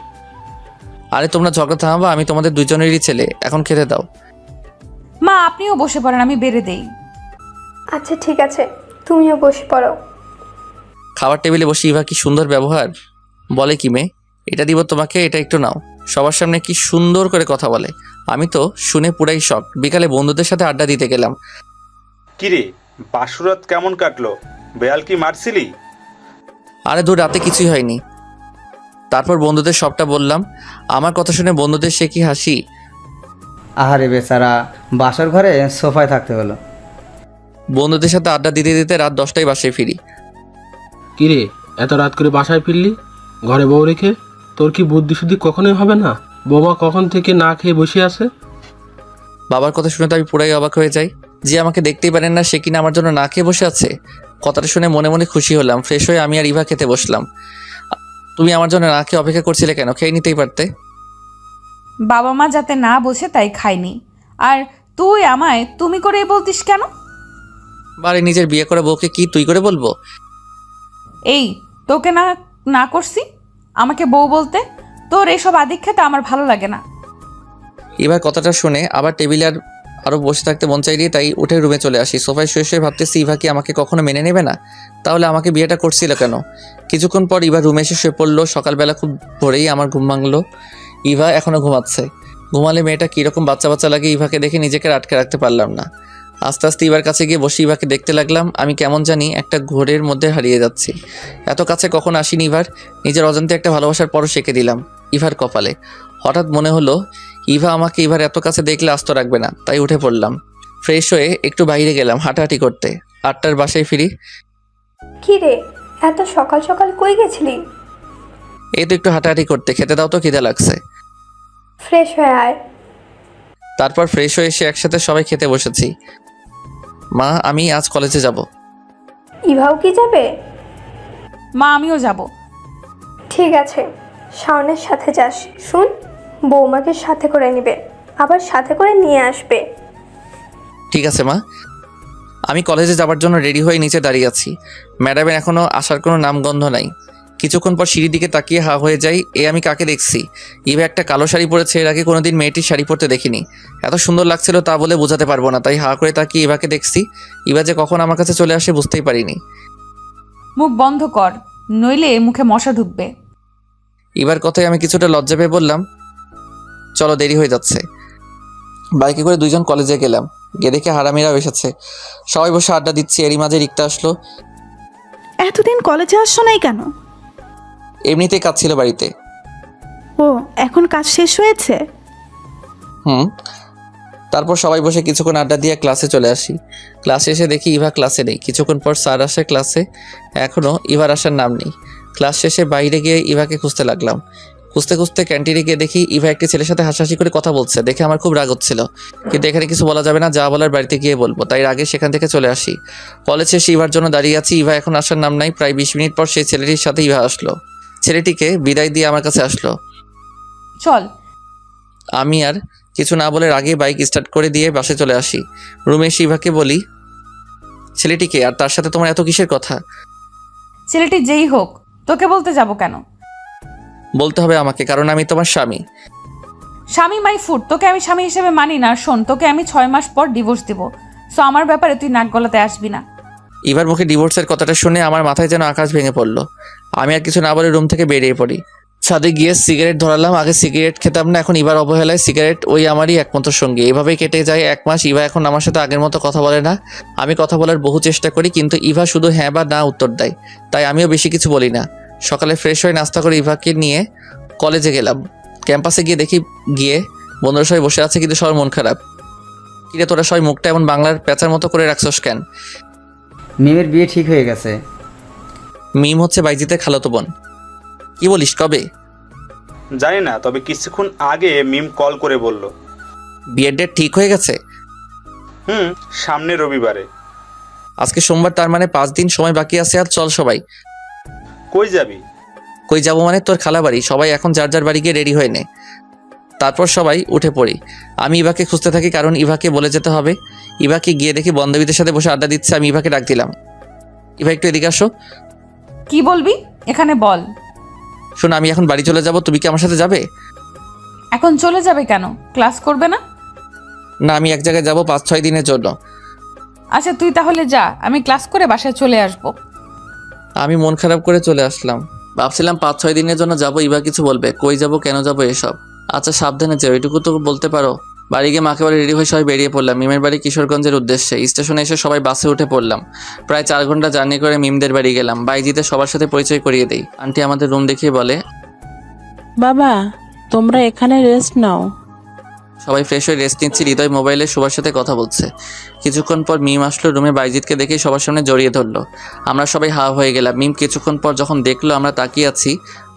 আরে তোমরা ঝগড়া থামাবা, আমি তোমাদের দুজনেরই ছেলে। এখন খেতে দাও। মা আপনিও বসে পড়েন, আমি বেড়ে দেই। আচ্ছা ঠিক আছে, তুমিও বসে পড়ো। খাবার টেবিলে বসে ইভা কি সুন্দর ব্যবহার। বলে কি মেয়ে, এটা দিব তোমাকে, এটা একটু নাও। সবার সামনে কি সুন্দর করে কথা বলে। আমি তো শুনে পুরাই শক। বিকালে বন্ধুদের সাথে আড্ডা দিতে গেলাম। কিরে, বাসুরাত কেমন কাটলো? বেয়াল কি মারছিলি? আরে দূর, রাতে কিছুই হয়নি। তারপর বন্ধুদের সবটা বললাম। আমার কথা শুনে বন্ধুদের সে কি হাসি। আহারে বেচারা, বাসর ঘরে সোফায় থাকতে হলো। বন্ধুদের সাথে আড্ডা দিতে দিতে রাত 10টায় বাসায় ফিরি। কিরে, এত রাত করে বাসায় ফিরলি ঘরে বউ রেখে? তোর কি বুদ্ধি শুদ্ধি কখনোই হবে না? বৌমা কখন থেকে না খেয়ে বসে আছে। বাবার কথা শুনে তো আমি পুরাই অবাক হয়ে যাই। যে আমাকে দেখতেই পারেন না সে কিনা আমার জন্য না খেয়ে বসে আছে। কথাটা শুনে মনে মনে খুশি হলাম। ফ্রেশ হয়ে আমি আর ইভা খেতে বসলাম। তুমি আমার জন্য না খেয়ে অপেক্ষা করছিলে কেন? খেয়ে নিতেই পারতে। বাবা মা যাতে না বোঝে তাই খাইনি। আর তুই আমায় তুমি করেই বলতিস কেন? বারে নিজের বিয়ে করা বউকে কি তুই করে বলবো? এই তোকে না না করছি আমাকে বউ বলতে? তোর এইসব আদিক্ষেতা আমার ভালো লাগে না। এবার কথাটা শুনে আবার টেবিলে আরও বসে থাকতে মন চাইনি, তাই উঠে রুমে চলে আসি। সোফায় শুয়ে শুয়ে ভাবতেছি ইভা কি আমাকে কখনো মেনে নেবে না? তাহলে আমাকে বিয়েটা করছিল কেন? কিছুক্ষণ পর ইভা রুমে এসে শুয়ে পড়লো। সকালবেলা খুব ভোরেই আমার ঘুম ভাঙলো। ইভা এখনও ঘুমাচ্ছে। ঘুমালে মেয়েটা কীরকম বাচ্চা বাচ্চা লাগে। ইভাকে দেখে নিজেকে আটকে রাখতে পারলাম না। আস্তে আস্তে ইভার কাছে গিয়ে বসে ইভাকে দেখতে লাগলাম। আমি কেমন জানি একটা ঘোরের মধ্যে হারিয়ে যাচ্ছি। এত কাছে কখন আসিনি ইভার। নিজের অজান্তে একটা ভালোবাসার পরও সেঁকে দিলাম ইভার কপালে। হঠাৎ মনে হলো ইভা আমাকে ইভার এত কাছে দেখলে আস্ত রাখবে না, তাই উঠে পড়লাম। ফ্রেশ হয়ে একটু বাইরে গেলাম হাঁটাহাঁটি করতে। 8টার বাসায় ফিরি। কি রে, এত সকাল সকাল কই গেছিলি? এই তো একটু হাঁটাহাঁটি করতে। খেতে দাও তো, খিদে লাগছে। ফ্রেশ হয়ে আয়। তারপর ফ্রেশ হয়ে এসে একসাথে সবাই খেতে বসেছি। মা, আমি আজ কলেজে যাব। ইভাও কি যাবে? মা আমিও যাব। ঠিক আছে, শাওনের সাথে যাস। শুন, বৌমাকে সাথে করে নেবে, আবার সাথে করে নিয়ে আসবে। ঠিক আছে মা। আমি কলেজে যাবার জন্য রেডি হয়ে নিচে দাঁড়িয়ে আছি। ম্যাডামের এখনও আসার কোনো নামগন্ধ নাই। কিছুক্ষণ পর সিঁড়ির দিকে তাকিয়ে হা হয়ে যাই। আমি কাকে দেখছি? ইভা একটা কালো শাড়ি পরেছে। এর আগে কোনোদিন মেয়েটির শাড়ি পরতে দেখিনি। এত সুন্দর লাগছিল তা বলে বোঝাতে পারবো না, তাই হা করে তাকিয়ে ইভাকে দেখছি। ইভা যে কখন আমার কাছে চলে আসে বুঝতেই পারিনি। মুখ বন্ধ কর, নইলে মুখে মশা ঢুকবে। ইভার কথায় আমি কিছুটা লজ্জা পেয়ে বললাম, চলো দেরি হয়ে যাচ্ছে। বাইকে করে দুইজন কলেজে গেলাম। গিয়ে দেখে হারামিরাও এসেছে। সবাই বসে আড্ডা দিচ্ছি। এরই মাঝে রিক্তা আসলো। এতদিন কলেজে আসছো নাই কেন? এমনিতেই কাজ ছিল বাড়িতে। ও, এখন কাজ শেষ হয়েছে? তারপর সবাই বসে কিছুক্ষণ আড্ডা দিয়ে ক্লাসে চলে আসি। ক্লাসে এসে দেখি ইভা ক্লাসে নেই। কিছুক্ষণ পর স্যার আসে ক্লাসে। এখনও ইভার আসার নাম নেই। ক্লাস শেষে বাইরে গিয়ে ইভাকে খুঁজতে লাগলাম। খুঁজতে খুঁজতে ক্যান্টিনে গিয়ে দেখি ইভা একটি ছেলের সাথে হাসাহাসি করে কথা বলছে। দেখে আমার খুব রাগ হচ্ছিল, কিন্তু এখানে কিছু বলা যাবে না। যা বলার বাড়িতে গিয়ে বলবো, তাই আগে সেখান থেকে চলে আসি। কলেজ শেষে ইভার জন্য দাঁড়িয়ে আছি। ইভা এখন আসার নাম নাই। প্রায় 20 মিনিট পর সেই ছেলেটির সাথে ইভা আসলো। ছেলেটিকে বিদায় দিয়ে আমার কাছে আসলো। চল। আমি আর কিছু না বলে আগে বাইক স্টার্ট করে দিয়ে বাসে চলে আসি। রুমে এসে ইভাকে বলি, ছেলেটিকে আর তার সাথে তোমার এত কিসের কথা? ছেলেটি যেই হোক, তোকে বলতে যাব কেন? বলতে হবে আমাকে, কারণ আমি তোমার স্বামী। স্বামী মাই ফুড, তোকে আমি স্বামী হিসেবে মানি না। শোন, তোকে আমি 6 মাস পর ডিভোর্স দিব। সো আমার ব্যাপারে তুই নাক গলাতে আসবি না। ইভার মুখে ডিভোর্সের কথাটা শুনে আমার মাথায় যেন আকাশ ভেঙে পড়লো। আমি আর কিছু না বলে রুম থেকে বেরিয়ে পড়ি। ছাদে গিয়ে সিগারেট ধরালাম। আগে সিগারেট খেতাম না, এখন ইভার অবহেলায় সিগারেট ওই আমারই একমাত্র সঙ্গী। এভাবেই কেটে যায় 1 মাস। ইভা এখন আমার সাথে আগের মতো কথা বলে না। আমি কথা বলার বহু চেষ্টা করি, কিন্তু ইভা শুধু হ্যাঁ বা না উত্তর দেয়। তাই আমিও বেশি কিছু বলি না। সকালে ফ্রেশ হয়ে নাস্তা করে ইভাকে নিয়ে কলেজে গেলাম। ক্যাম্পাসে গিয়ে দেখি বন্ধুরা সবাই বসে আছে, কিন্তু সবার মন খারাপ। কিরে তোরা সবাই মুখটা এমন বাংলার প্যাঁচার মতো করে রাখছস কেন? মিমের বিয়ে ঠিক হয়ে গেছে। মিম হচ্ছে বাইজিতের খালাতো বোন। কি বলিস, কবে? জানি না, তবে কিছুক্ষণ আগে মিম কল করে বলল। বিয়ের ডেট ঠিক হয়ে গেছে? সামনে রবিবারে। আজকে সোমবার, তার মানে 5 দিন সময় বাকি আছে। আর চল সবাই। কই যাবি? কই যাবো মানে তোর খালা বাড়ি। সবাই এখন যার যার বাড়ি গিয়ে রেডি হয়ে নে। তারপর সবাই উঠে পড়ি। আমি ইভাকে খুঁজতে থাকি, কারণ ইভাকে বলে যেতে হবে। ইভাকে গিয়ে দেখি বান্ধবীদের সাথে বসে আড্ডা দিচ্ছে। আমি ইভাকে ডাক দিলাম, ইভা একটু এদিকে আসো। কি বলবি? এখানে বল। শোন, আমি এখন বাড়ি চলে যাব, তুমি কি আমার সাথে যাবে? এখন চলে যাবে কেন? ক্লাস করবে না? না, আমি এক জায়গায় যাব 5-6 দিনের জন্য। আচ্ছা তুই তাহলে যা, আমি ক্লাস করে বাসায় চলে আসব। আমি মন খারাপ করে চলে আসলাম। ভাবছিলাম 5-6 দিনের জন্য যাব, ইভা কিছু বলবে, কই যাব, কেন যাব, এসব। আচ্ছা সাবধানে যাও, এটুকু তো বলতে পারো। বাড়ি গিয়ে মাকে বাড়ি রেডি হয়ে সবাই বেরিয়ে পড়লাম মিমের বাড়ি কিশোরগঞ্জের উদ্দেশ্যে। স্টেশনে এসে সবাই বাসে উঠে পড়লাম। প্রায় 4 ঘন্টা জার্নি করে মিমদের বাড়ি গেলাম। বাইজিতে সবার সাথে পরিচয় করিয়ে দেই। আন্টি আমাদের রুম দেখিয়ে বলে, বাবা তোমরা এখানে রেস্ট নাও। সবাই ফ্রেশ হয়ে রেস্ট নিচ্ছি। হৃদয় মোবাইলে সবার সাথে কথা বলছে। কিছুক্ষণ পর মিম আসলো রুমে। বাইজিৎকে দেখেই সবার সামনে জড়িয়ে ধরলো। আমরা সবাই হাওয়া হয়ে গেলাম। মিম কিছুক্ষণ পর যখন দেখলো আমরা তাকিয়ে আছি,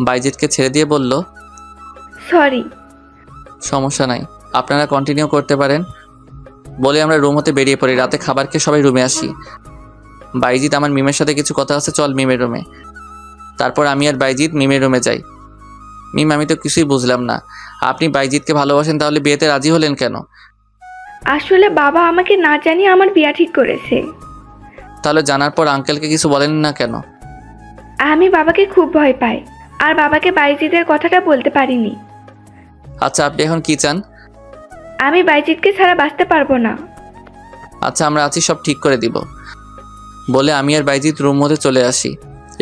বাইজিৎকে ছেড়ে দিয়ে বলল, সরি। সমস্যা নাই, আপনারা কন্টিনিউ করতে পারেন। বলে আমরা রুম হতে বেরিয়ে পড়ি। রাতে খাবার খেয়ে সবাই রুমে আসি। বাইজিৎ, আমার মিমের সাথে কিছু কথা আছে, চল মিমের রুমে। তারপর আমি আর বাইজিৎ মিমের রুমে যাই। মিম, আমি তো কিছুই বুঝলাম না, আপনি বাইজিৎকে ভালোবাসেন, তাহলে বিয়েতে রাজি হলেন কেন? আসলে বাবা আমাকে না জানিয়ে আমার বিয়া ঠিক করেছে। তাহলে জানার পর আঙ্কেলকে কিছু বলেন না কেন? আমি বাবাকে খুব ভয় পাই, আর বাবাকে বাইজিতের কথাটা বলতে পারিনি। আচ্ছা আপনি এখন কি চান? আমি বাইজিতকে ছাড়া বাঁচতে পারবো না। আচ্ছা আমরা আছি, সব ঠিক করে দিব। বলে আমি আর বাইজিৎ রুম মধ্যে চলে আসি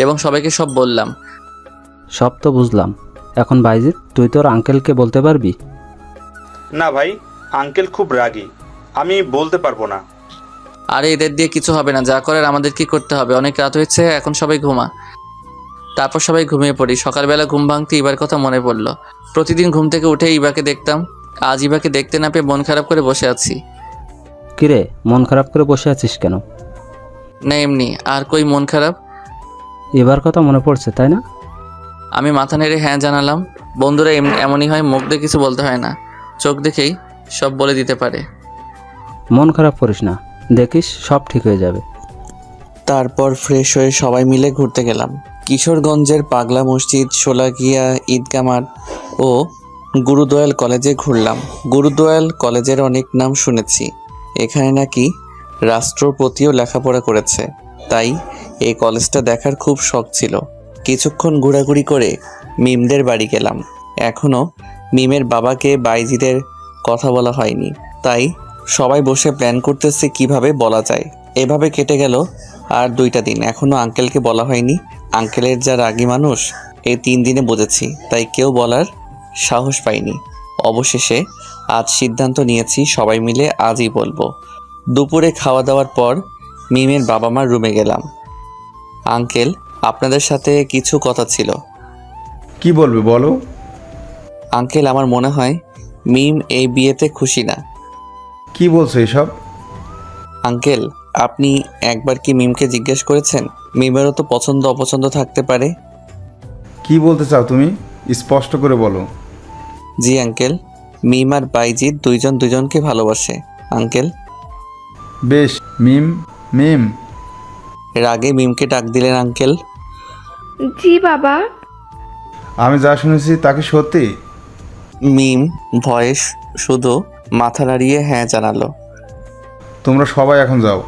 এবং সবাইকে সব বললাম। সব তো বুঝলাম, এখন বাইজিৎ তুই তোর আঙ্কেলকে বলতে পারবি? না ভাই, আঙ্কেল খুব রাগী, আমি বলতে পারবো না। আরে এদের দিয়ে কিছু হবে না, যা করার আমাদের কি করতে হবে। অনেক রাত হয়েছে, এখন সবাই ঘুমা। তারপর সবাই ঘুমিয়ে পড়ি। সকালবেলা ঘুম ভাঙতে ইবার কথা মনে পড়লো। প্রতিদিন ঘুম থেকে উঠে ইবাকে দেখতাম। আজ ইবাকে দেখতে না পেয়ে মন খারাপ করে বসে আছি। কিরে মন খারাপ করে বসে আছিস কেন? না এমনি, আর কই মন খারাপ। এবার কথা মনে পড়ছে তাই না? আমি মাথা নেড়ে হ্যাঁ জানালাম। বন্ধুরা এমনই হয়, মুখ দিয়ে কিছু বলতে হয় না, চোখ দেখেই সব বলে দিতে পারে। মন খারাপ করিস না, দেখিস সব ঠিক হয়ে যাবে। তারপর ফ্রেশ হয়ে সবাই মিলে ঘুরতে গেলাম। কিশোরগঞ্জের পাগলা মসজিদ, শোলাকিয়া ঈদগাহ মাঠ ও গুরুদয়াল কলেজে ঘুরলাম। গুরুদয়াল কলেজের অনেক নাম শুনেছি, এখানে নাকি রাষ্ট্রপতিও লেখাপড়া করেছে, তাই এই কলেজটা দেখার খুব শখ ছিল। কিছুক্ষণ ঘোরাঘুরি করে মিমদের বাড়ি গেলাম। এখনও মিমের বাবাকে বাইজিদের কথা বলা হয়নি, তাই সবাই বসে প্ল্যান করতেছে কিভাবে বলা যায়। এভাবে কেটে গেল আর 2টা দিন। এখনও আঙ্কেলকে বলা হয়নি। আঙ্কেলের যা রাগী মানুষ, এই 3 দিনে বুঝেছি, তাই কেউ বলার সাহস পাইনি। অবশেষে আজ সিদ্ধান্ত নিয়েছি সবাই মিলে আজই বলবো। দুপুরে খাওয়া দাওয়ার পর মিমের বাবা মার রুমে গেলাম। আঙ্কেল, আপনাদের সাথে কিছু কথা ছিল। কি বলবে বলো। আঙ্কেল, আমার মনে হয় মিম এই বিয়েতে খুশি না। কি বলছো এসব? আঙ্কেল, আপনি একবার কি মিমকে জিজ্ঞেস করেছেন? মিমেরও তো পছন্দ অপছন্দ থাকতে পারে। কি বলতে চাও তুমি, স্পষ্ট করে বলো। জি আঙ্কেল, মিম আর বাইজিৎ দুইজন দুজনকে ভালোবাসে আঙ্কেল। বেশ, মিম মিম। রাগে মিমকে ডাক দিলেন আঙ্কেল। জি বাবা। আমি যা শুনেছি তা কি সত্যি? মিম ভয়েস শুধু মাথা নাড়িয়ে হ্যাঁ জানালো। তোমরা সবাই এখন যাও।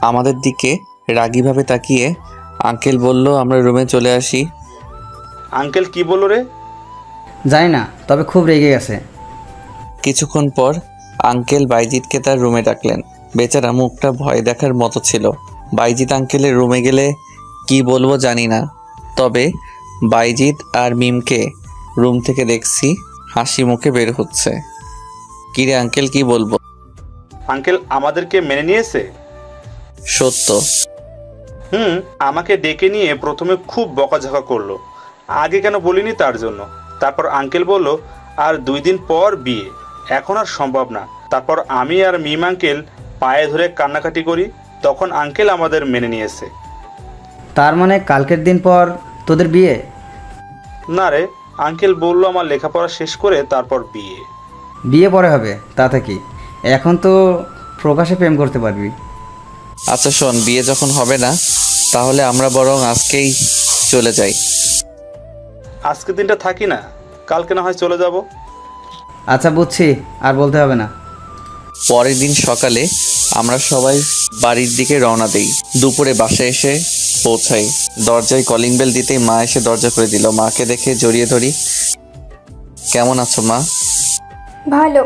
আমাদের দিকে রাগীভাবে তাকিয়ে আঙ্কেল বলল, আমরা রুমে চলে আসি। আঙ্কেল কি বললো রে? জানি না, তবে খুব রেগে গেছে। কিছুক্ষণ পর আঙ্কেল বাইজিৎকে তার রুমে ডাকলেন। বেচারা মুখটা ভয় দেখার মতো ছিল। বাইজিৎ আঙ্কেলের রুমে গেলে কি বলবো জানি না, তবে বাইজিৎ আর মিমকে রুম থেকে দেখছি হাসি মুখে বের হচ্ছে। কিরে আঙ্কেল, কি বলবো? আঙ্কেল আমাদেরকে মেনে নিয়েছে। সত্য। আমাকে ডেকে নিয়ে প্রথমে খুব বকাঝকা করলো, আগে কেন বলিনি তার জন্য। তারপর আঙ্কেল বলল আর 2 দিন পর বিয়ে, এখন আর সম্ভব না। তারপর আমি আর মিম আঙ্কেল পায়ে ধরে কান্নাকাটি করি, তখন আঙ্কেল আমাদের মেনে নিয়েছে। তার মানে কালকের দিন পর তোদের বিয়ে? না রে, আঙ্কেল বললো আমার লেখাপড়া শেষ করে তারপর বিয়ে। বিয়ে পরে হবে তাতে কি, এখন তো প্রকাশে প্রেম করতে পারবি। আচ্ছা শোন, বিয়ে যখন হবে না তাহলে আমরা বরং আজকেই চলে যাই। আজকের দিনটা থাকি না, কালকে না হয় চলে যাব। আচ্ছা বুঝছি, আর বলতে হবে না। পরের দিন সকালে আমরা সবাই বাড়ির দিকে রওনা দেই। দুপুরে বাসায় এসে পৌঁছাই। দরজায় কলিং বেল দিতেই মা এসে দরজা খুলে দিল। মাকে দেখে জড়িয়ে ধরি। কেমন আছো মা? ভালো,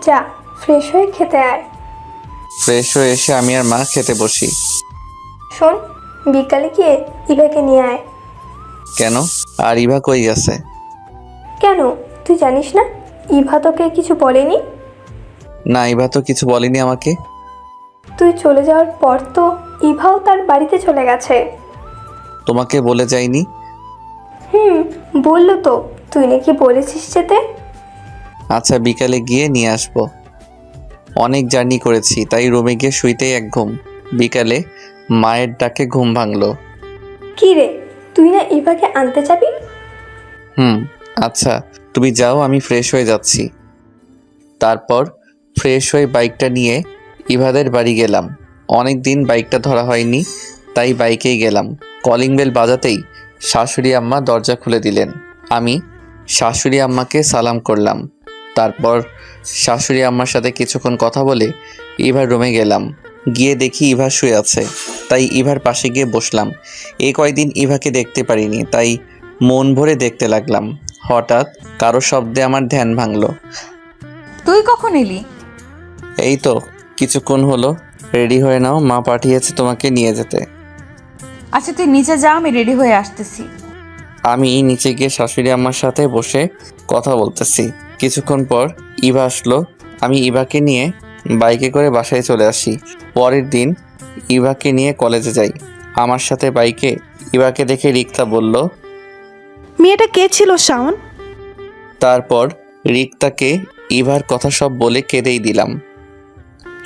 যা ফ্রেশ হয়ে খেতে আয়। ফ্রেশ হয়ে এসে আমি আর মা খেতে বসি। শোন, বিকালে গিয়ে ইভাকে নিয়ে আয়। কেন? আর ইভা কই গেছে? কেন, তুই জানিস না ইভা তোকে কিছু বলেনি? না, ইভা তো কিছু বলেনি আমাকে। তুই চলে যাওয়ার পর তো ইভাও তার বাড়িতে চলে গেছে। তোমাকে বলে যায়নি? বললো তো, তুই নাকি বলেছিস যেতে। আচ্ছা, বিকালে গিয়ে নিয়ে আসবো। অনেক জার্নি করেছি, তাই রুমে গিয়ে শুইতেই এক ঘুম। বিকালে মায়ের ডাকে ঘুম ভাঙলো। কি রে, তুই না ইভাকে আনতে যাবি? আচ্ছা তুমি যাও, আমি ফ্রেশ হয়ে যাচ্ছি। তারপর ফ্রেশ হয়ে বাইকটা নিয়ে ইভাদের বাড়ি গেলাম। অনেক দিন বাইকটা ধরা হয়নি, তাই বাইকেই গেলাম। কলিং বেল বাজাতেই শাশুড়ি আম্মা দরজা খুলে দিলেন। আমি শাশুড়ি আম্মাকে সালাম করলাম। তারপর শাশুড়ি আম্মার সাথে কিছুক্ষণ কথা বলে ইভার রুমে গেলাম। গিয়ে দেখি ইভা শুয়ে আছে, তাই ইভার পাশে গিয়ে বসলাম। এই কয়দিন ইভাকে দেখতে পারিনি, তাই মন ভরে দেখতে লাগলাম। হঠাৎ কারো শব্দে আমার ধ্যান ভাঙলো। তুই কখন এলি? এই তো কিছুক্ষণ হলো। রেডি হয়ে নাও, মা পাঠিয়েছে তোমাকে নিয়ে যেতে। আচ্ছা তুই নিচে যা, আমি রেডি হয়ে আসতেছি। আমি নিচে গিয়ে শাশুড়ি আম্মার সাথে বসে কথা বলতেছি। কিছুক্ষণ পর ইভা আসলো। আমি ইভাকে নিয়ে বাইকে করে বাসায় চলে আসি। পরের দিন ইভাকে নিয়ে কলেজে যাই। আমার সাথে বাইকে ইভাকে দেখে রিক্তা বলল, মেয়েটা কে ছিল শাওন? তারপর রিক্তাকে ইভার কথা সব বলে কেঁদেই দিলাম।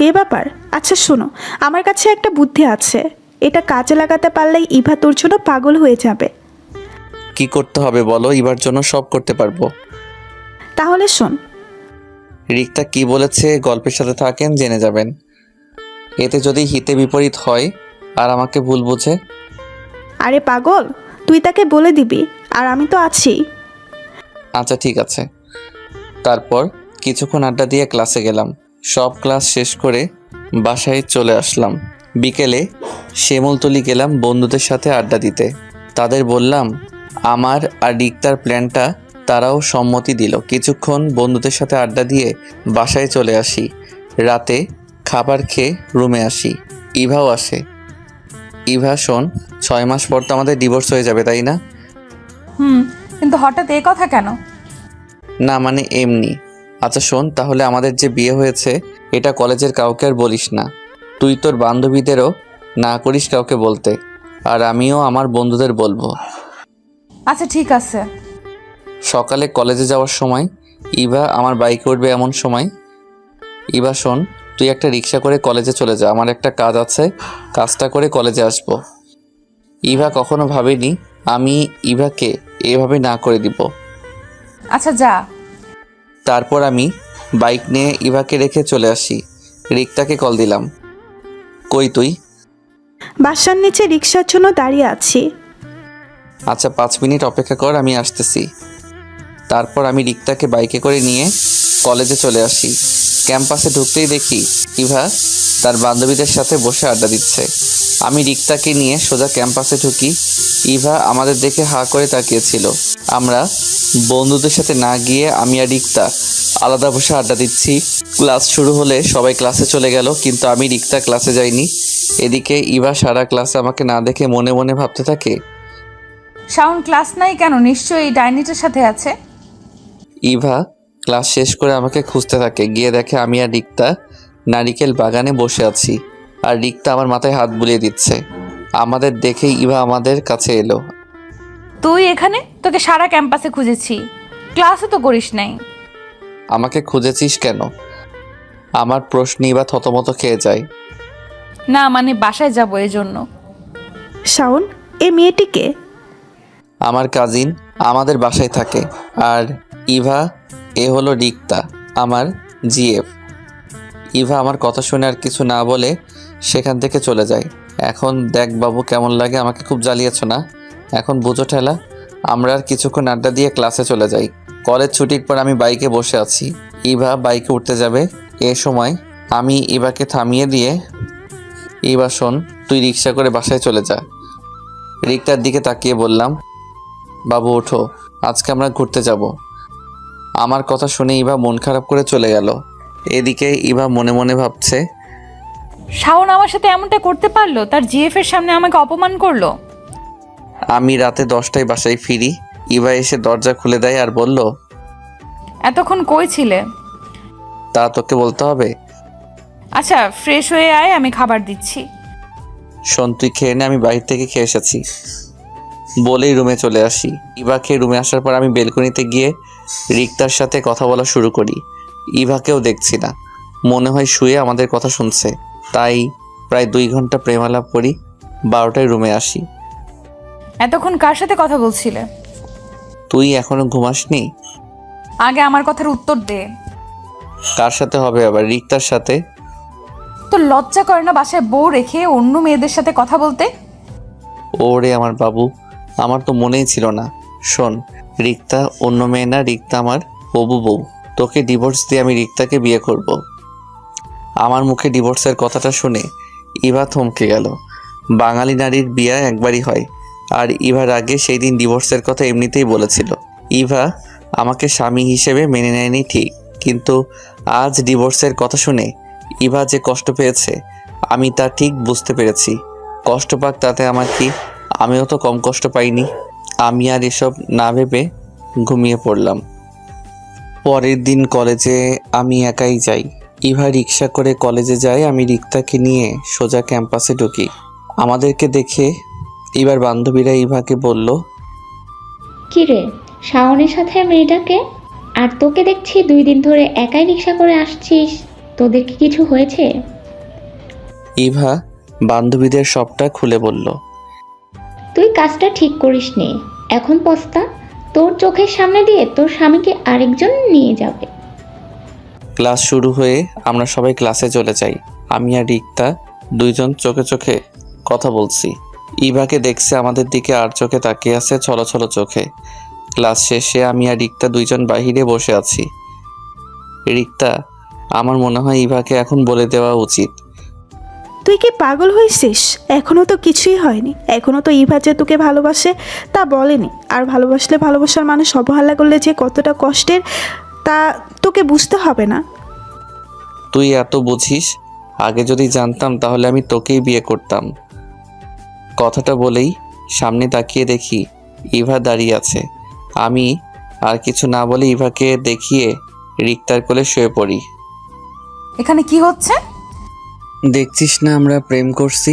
এ ব্যাপার। আচ্ছা শোনো, আমার কাছে একটা বুদ্ধি আছে, এটা কাজে লাগাতে পারলেই ইভা তোর জন্য পাগল হয়ে যাবে। কি করতে হবে বলো, ইভার জন্য সব করতে পারবো। তাহলে শোন। রিক্তা কি বলেছে গল্পের সাথে থাকেন, জেনে যাবেন। এতে যদি হিতে বিপরীত হয় আর আমাকে ভুল বুঝে? আরে পাগল, তুই তাকে বলে দিবি, আর আমি তো আছি। আচ্ছা ঠিক আছে। তারপর কিছুক্ষণ আড্ডা দিয়ে ক্লাসে গেলাম। সব ক্লাস শেষ করে বাসায় চলে আসলাম। বিকেলে শিমুলতলি গেলাম বন্ধুদের সাথে আড্ডা দিতে। তাদের বললাম আমার আর রিক্তার প্ল্যানটা, তারাও সম্মতি দিল। কিছুক্ষণ বন্ধুদের সাথে আড্ডা দিয়ে বাসায় চলে আসি। রাতে খাবার খেয়ে রুমে আসি। ইভাও আসে। ইভা শোন, 6 মাস পর তো আমাদের ডিভোর্স হয়ে যাবে, তাই না? কিন্তু হঠাৎ এ কথা কেন? না মানে এমনি। আচ্ছা শোন, তাহলে আমাদের যে বিয়ে হয়েছে এটা কলেজের কাউকে আর বলিস না। তুই তোর বান্ধবীদেরও না করিস কাউকে বলতে, আর আমিও আমার বন্ধুদের বলবো। আচ্ছা ঠিক আছে। সকালে কলেজে যাওয়ার সময় ইভা আমার বাইকে উঠবে এমন সময়, ইভা শোন, তুই একটা রিক্সা করে কলেজে চলে যা, আমার একটা কাজ আছে, কাজটা করে কলেজে আসবো। ইভা কখনো ভাবেনি আমি ইভাকে এভাবে না করে দিব। আচ্ছা যা। তারপর আমি বাইক নিয়ে ইভাকে রেখে চলে আসি। রিক্তাকে কল দিলাম। কই তুই? বাসার নিচে রিক্সার জন্য দাঁড়িয়ে আছি। আচ্ছা 5 মিনিট অপেক্ষা কর, আমি আসতেছি। তারপর আমি রিক্তাকে বাইকে করে নিয়ে কলেজে চলে আসি। ক্যাম্পাসে ঢুকতেই দেখি ইভা তার বান্ধবীদের সাথে বসে আড্ডা দিচ্ছে। আমি রিক্তাকে নিয়ে সোজা ক্যাম্পাসে ঢুকি। ইভা আমাদের দেখে হা করে তাকিয়েছিল। আমরা বন্ধুদের সাথে না গিয়ে আমি আর রিক্তা আলাদা বসে আড্ডা দিচ্ছি। ক্লাস শুরু হলে সবাই ক্লাসে চলে গেল, কিন্তু আমি রিক্তা ক্লাসে যাইনি। এদিকে ইভা সারা ক্লাসে আমাকে না দেখে মনে মনে ভাবতে থাকে, শাওন ক্লাস নাই কেন? নিশ্চয়ই ডাইনিটার সাথে আছে। ইভা ক্লাস শেষ করে আমাকে খুঁজতে থাকে। গিয়ে দেখে আমি আর রিক্তা নারিকেল বাগানে বসে আছি, আর রিক্তা আমার মাথায় হাত বুলিয়ে দিচ্ছে। আমাদের দেখেই ইভা আমাদের কাছে এলো। তুই এখানে? তোকে সারা ক্যাম্পাসে খুঁজেছি, ক্লাসও তো করিস নাই। আমাকে খুঁজেছিস কেন? আমার প্রশ্নে ইভা থতমত খেয়ে যায়। না মানে বাসায় যাবো এই জন্য। শাওন, এই মেয়েটিকে? আমার কাজিন, আমাদের বাসায় থাকে। আর ইভা, এ হলো রিক্তা, আমার জিএফ। ইভা আমার কথা শুনে আর কিছু না বলে সেখান থেকে চলে যায়। এখন দেখ বাবু, কেমন লাগে? আমাকে খুব জ্বালিয়েছ না? এখন বুঝো ঠেলা। আমরা আর কিছুক্ষণ আড্ডা দিয়ে ক্লাসে চলে যাই। কলেজ ছুটির পর আমি বাইকে বসে আছি, ইভা বাইকে উঠতে যাবে। এ সময় আমি ইভাকে থামিয়ে দিয়ে, ইভা শোন, তুই রিক্সা করে বাসায় চলে যা। রিক্তার দিকে তাকিয়ে বললাম, বাবু ওঠো, আজকে আমরা ঘুরতে যাব। আমার কথা শুনে ইভা মন খারাপ করে চলে গেল। এদিকে ইভা মনে মনে ভাবছে, শাওন আমার সাথে এমনটা করতে পারলো? তার জিএফ এর সামনে আমাকে অপমান করলো। আমি রাতে 10টায় বাসায় ফিরি। ইভা এসে দরজা খুলে দেয় আর বলল, এতক্ষণ কই ছিলে? তা তোকে বলতে হবে? আচ্ছা, ফ্রেশ হয়ে আয়, আমি খাবার দিচ্ছি। শোন, তুই খেয়ে নে, আমি বাইরে থেকে খেয়ে এসেছি। বলেই রুমে চলে আসি। ইভাকে রুমে আসার পর আমি বেলকনিতে গিয়ে রিক্তার সাথে কথা বলা শুরু করি। ইভাকেও দেখছি না, মনে হয় শুয়ে আমাদের কথা শুনছে। তাই প্রায় 2 ঘন্টা প্রেমালাপ করি। 12টায় রুমে আসি। এতক্ষণ কার সাথে কথা বলছিলে? তুই এখনো ঘুমাসনি? আগে আমার কথার উত্তর দে। কার সাথে হবে আবার? রিক্তার সাথে। তো লজ্জা করে না বাসায় বউ রেখে অন্য মেয়েদের সাথে কথা বলতে? ওরে আমার বাবু, আমার তো মনেই ছিল না। শোন, রিক্তা অন্য মেয়ে না, রিক্তা আমার হবু বউ। তোকে ডিভোর্স দিয়ে আমি রিক্তাকে বিয়ে করব। আমার মুখে ডিভোর্সের কথাটা শুনে ইভা থমকে গেল। বাঙালি নারীর বিয়ে একবারই হয়, আর ইভার আগে সেই দিন ডিভোর্সের কথা এমনিতেই বলেছিল। ইভা আমাকে স্বামী হিসেবে মেনে নেয়নি ঠিক, কিন্তু আজ ডিভোর্সের কথা শুনে ইভা যে কষ্ট পেয়েছে আমি তা ঠিক বুঝতে পেরেছি। কষ্ট পাক তাতে আমার কি, আমিও তো কম কষ্ট পাইনি। আমি আর এসব না ভেবে ঘুমিয়ে পড়লাম। পরের দিন কলেজে আমি একাই যাই। ইভা রিক্সা করে কলেজে যায়, আমি রিক্তাকে নিয়ে সোজা ক্যাম্পাসে ঢুকি। আমাদেরকে দেখে এবার বান্ধবীরা ইভাকে বলল, কি রে, শাওনের সাথে মেয়েটাকে? আর তোকে দেখছি 2 দিন ধরে একাই রিক্সা করে আসছিস, তোদের কি কিছু হয়েছে? ইভা বান্ধবীদের সবটা খুলে বলল। তুই কাজটা ঠিক করিসনি, এখন পস্তা। তোর চোখের সামনে দিয়ে তোর স্বামীকে আরেকজন নিয়ে যাবে। ক্লাস শুরু হয়ে আমরা সবাই ক্লাসে চলে যাই। আমি আর রিক্তা 2 জন চোখে চোখে কথা বলছি। ইভাকে দেখছে আমাদের দিকে আর চোখে তাকিয়ে আছে ছলো ছলো চোখে। ক্লাস শেষে আমি আর রিক্তা 2 জন বাহিরে বসে আছি। রিক্তা, আমার মনে হয় ইভাকে এখন বলে দেওয়া উচিত। তুই কি পাগল হয়েছিস? এখনো তো কিছুই হয়নি। এখনো তো ইভা যে তোকে ভালোবাসে তা বলেনি। আর ভালোবাসলে ভালোবাসার মানুষ অবহেলা করলে যে কতটা কষ্টের তা তোকে বুঝতে হবে না। তুই এত বুঝিস? আগে যদি জানতাম তাহলে আমি তোকেই বিয়ে করতাম। কথাটা বলেই সামনে তাকিয়ে দেখি ইভা দাঁড়িয়ে আছে। আমি আর কিছু না বলে ইভাকে দেখিয়ে রিক্তার কোলে শুয়ে পড়ি। এখানে কি হচ্ছে? দেখছিস না আমরা প্রেম করছি?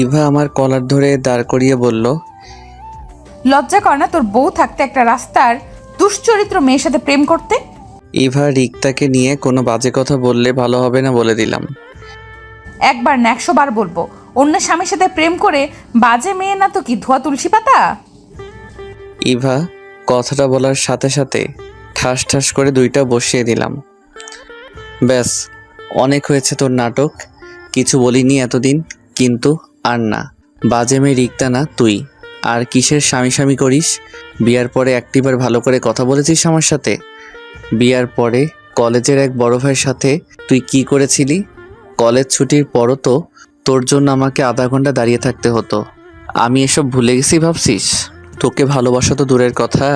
ইভা আমার কলার ধরে দাঁড় করিয়ে বলল, লজ্জা কর না তোর বউ থাকতে একটা রাস্তার দুশ্চরিত্র মেয়ের সাথে প্রেম করতে? ইভা, রিক্তাকে নিয়ে কোনো বাজে কথা বললে ভালো হবে না বলে দিলাম। একবার না 100 বার বলবো, অন্য স্বামীর সাথে প্রেম করে বাজে মেয়ে না তো কি ধোয়া তুলসী পাতা? ইভা কথাটা বলার সাথে সাথে ঠাস ঠাস করে 2টা বসিয়ে দিলাম। ব্যাস, অনেক হয়েছে তোর নাটক। কিছু বলিনি এতদিন, কিন্তু আর না। বাজে মেয়ে রিক্তা না তুই। আর কিসের স্বামী স্বামী করিস? বিয়ার পরে একটিবার ভালো করে কথা বলেছিস আমার সাথে? বিয়ার পরে কলেজের এক বড় ভাইয়ের সাথে তুই কি করেছিলি? কলেজ ছুটির পরও তো তোর জন্য আমাকে আধা ঘন্টা দাঁড়িয়ে থাকতে হতো। আমি এসব ভুলে গেছি ভাবছিস? তোকে ভালোবাসা তো দূরের কথা,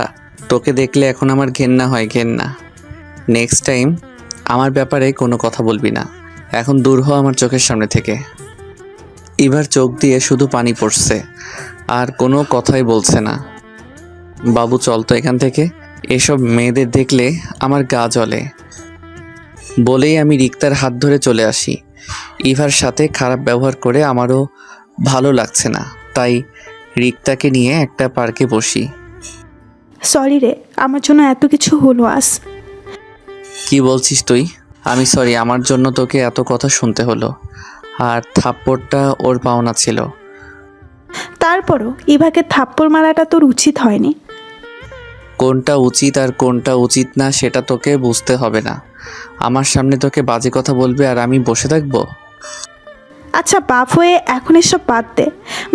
তোকে দেখলে এখন আমার ঘেন্না হয়, ঘেন্না। নেক্সট টাইম আমার ব্যাপারে কোনো কথা বলবি না। এখন দূর হ আমার চোখের সামনে থেকে। এবার চোখ দিয়ে শুধু পানি পড়ছে, আর কোনো কথাই বলছে না। বাবু চল তো এখান থেকে, এসব মেয়েদের দেখলে আমার গা জ্বলে। বলেই আমি রিক্তার হাত ধরে চলে আসি। ইভার সাথে খারাপ ব্যবহার করে আমারও ভালো লাগছে না, তাই রিক্তাকে নিয়ে একটা পার্কে বসি। সরি রে, আমার জন্য এত কিছু হলো আজ। কি বলছিস তুই? আমি সরি, আমার জন্য তোকে এত কথা শুনতে হলো। আর থাপ্পড়টা ওর পাওনা ছিল। তারপরও ইভাকে থাপ্পড় মারাটা তোর উচিত হয়নি। কোনটা উচিত আর কোনটা উচিত না সেটা তোকে বুঝতে হবে না। আমার সামনে তোকে বাজে কথা বলবে আর আমি বসে থাকবো? আচ্ছা বাপ হয়ে এখন এসব বাদ দে,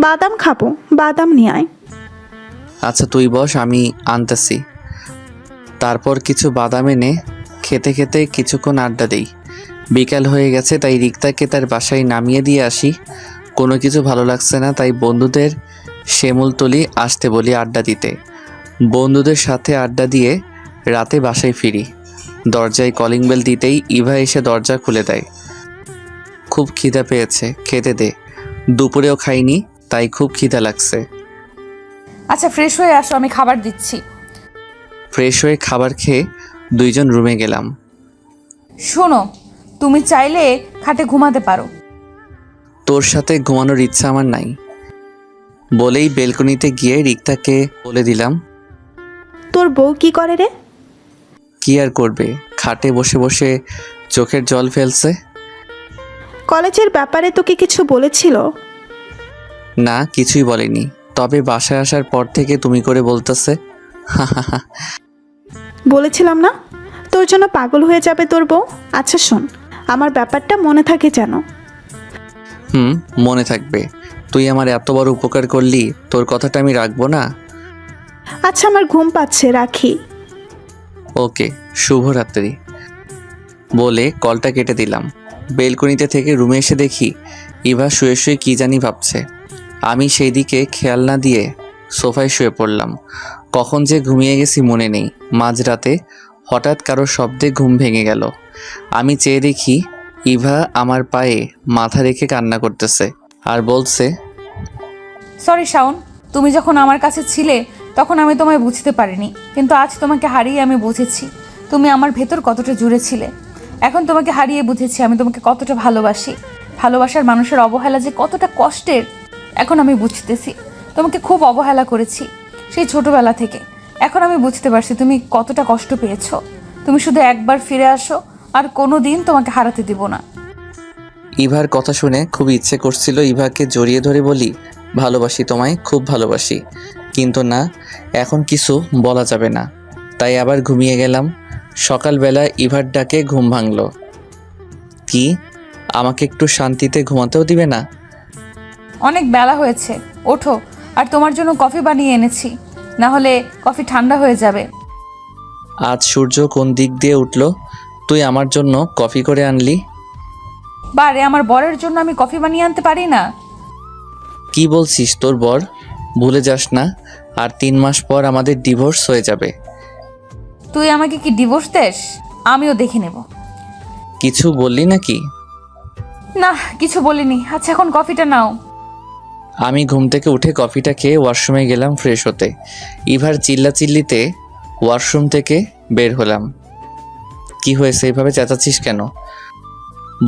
বাদাম খাবো, বাদাম নিয়ে আয়। আচ্ছা তুই বস, আমি আনতেছি। তারপর কিছু বাদাম এনে খেতে খেতে কিছুক্ষণ আড্ডা দেই। বিকাল হয়ে গেছে, তাই রিক্তাকে তার বাসায় নামিয়ে দিয়ে আসি। কোনো কিছু ভালো লাগছে না, তাই বন্ধুদের শিমুলতলি আসতে বলি আড্ডা দিতে। বন্ধুদের সাথে আড্ডা দিয়ে রাতে বাসায় ফিরি। দরজায় কলিং বেল দিতেই ইভা এসে দরজা খুলে দেয়। খুব খিদা পেয়েছে, খেতে দে। দুপুরেও খাইনি, তাই খুব খিদা লাগছে। আচ্ছা ফ্রেশ হয়ে আসো, আমি খাবার দিচ্ছি। ফ্রেশ হয়ে খাবার খেয়ে দুইজন রুমে গেলাম। শোনো, তুমি চাইলে খাটে ঘুমাতে পারো। তোর সাথে ঘুমানোর ইচ্ছা আমার নাই। বলেই বেলকনিতে গিয়ে রিক্তাকে বলে দিলাম। তোর বউ কি করে রে? কি আর করবে, খাটে বসে বসে চোখের জল ফেলছে। কলেজের ব্যাপারে তোকে কিছু বলেছিল? না, কিছুই বলেনি, তবে বাসায় আসার পর থেকে তুমি করে বলতেছে। বলেছিলাম না তোর জন্য পাগল হয়ে যাবে তোর বউ। আচ্ছা শোন, আমার ব্যাপারটা মনে থাকে যেন। মনে থাকবে। তুই আমার এত বড় উপকার করলি, তোর কথাটা আমি রাখবো না? আচ্ছা আমার ঘুম পাচ্ছে, রাখি। ওকে, শুভরাত্রি। বলে কলটা কেটে দিলাম। বেলকনিতে থেকে রুমে এসে দেখি ইভা শুয়ে শুয়ে কী জানি ভাবছে। আমি সেই দিকে খেয়াল না দিয়ে সোফায় শুয়ে পড়লাম। কখন যে ঘুমিয়ে গেছি মনে নেই। মাঝরাতে হঠাৎ কারো শব্দে ঘুম ভেঙে গেল। আমি চেয়ে দেখি ইভা আমার পায়ে মাথা রেখে কান্না করতেছে আর বলছে, সরি শাওন, তুমি যখন আমার কাছে ছিলে তখন আমি তোমায় বুঝতে পারিনি, কিন্তু আজ তোমাকে হারিয়ে আমি বুঝেছি তুমি আমার ভেতর কতটা জুড়ে ছিলে। এখন তোমাকে হারিয়ে বুঝেছি আমি তোমাকে কতটা ভালোবাসি। ভালোবাসার মানুষের অবহেলা যে কতটা কষ্টের এখন আমি বুঝতেছি। তোমাকে খুব অবহেলা করেছি সেই ছোটবেলা থেকে। এখন আমি বুঝতে পারছি তুমি কতটা কষ্ট পেয়েছো। তুমি শুধু একবার ফিরে আসো, আর কোনো দিন তোমাকে হারাতে দিব না। ইভার কথা শুনে খুব ইচ্ছে করছিল ইভাকে জড়িয়ে ধরে বলি, ভালোবাসি তোমায়, খুব ভালোবাসি। কিন্তু না, এখন কিছু বলা যাবে না। তাই আবার ঘুমিয়ে গেলাম। সকালবেলা ইভার ডাকে ঘুম ভাঙল। কি, আমাকে একটু শান্তিতে ঘুমাতেও দিবে না? অনেক বেলা হয়েছে, ওঠো, আর তোমার জন্য কফি বানিয়ে এনেছি, না হলে কফি ঠান্ডা হয়ে যাবে। আজ সূর্য কোন দিক দিয়ে উঠল, তুই আমার জন্য কফি করে আনলি? বারে, আমার বরের জন্য আমি কফি বানিয়ে আনতে পারি না? কি বলছিস, তোর বর? ভুলে যাস না, আর 3 মাস পর আমাদের ডিভোর্স হয়ে যাবে। তুই আমাকে কি ডিভোর্স দেস? আমিও দেখে নেব। কিছু বললি নাকি? না, কিছু বলিনি। আচ্ছা এখন কফিটা নাও। আমি ঘুম থেকে উঠে কফিটা খেয়ে ওয়াশরুমে গেলাম ফ্রেশ হতে। ইভার চিল্লাচিল্লিতে ওয়াশরুম থেকে বের হলাম। কি হয়েছে, এইভাবে চেঁচাচ্ছিস কেন?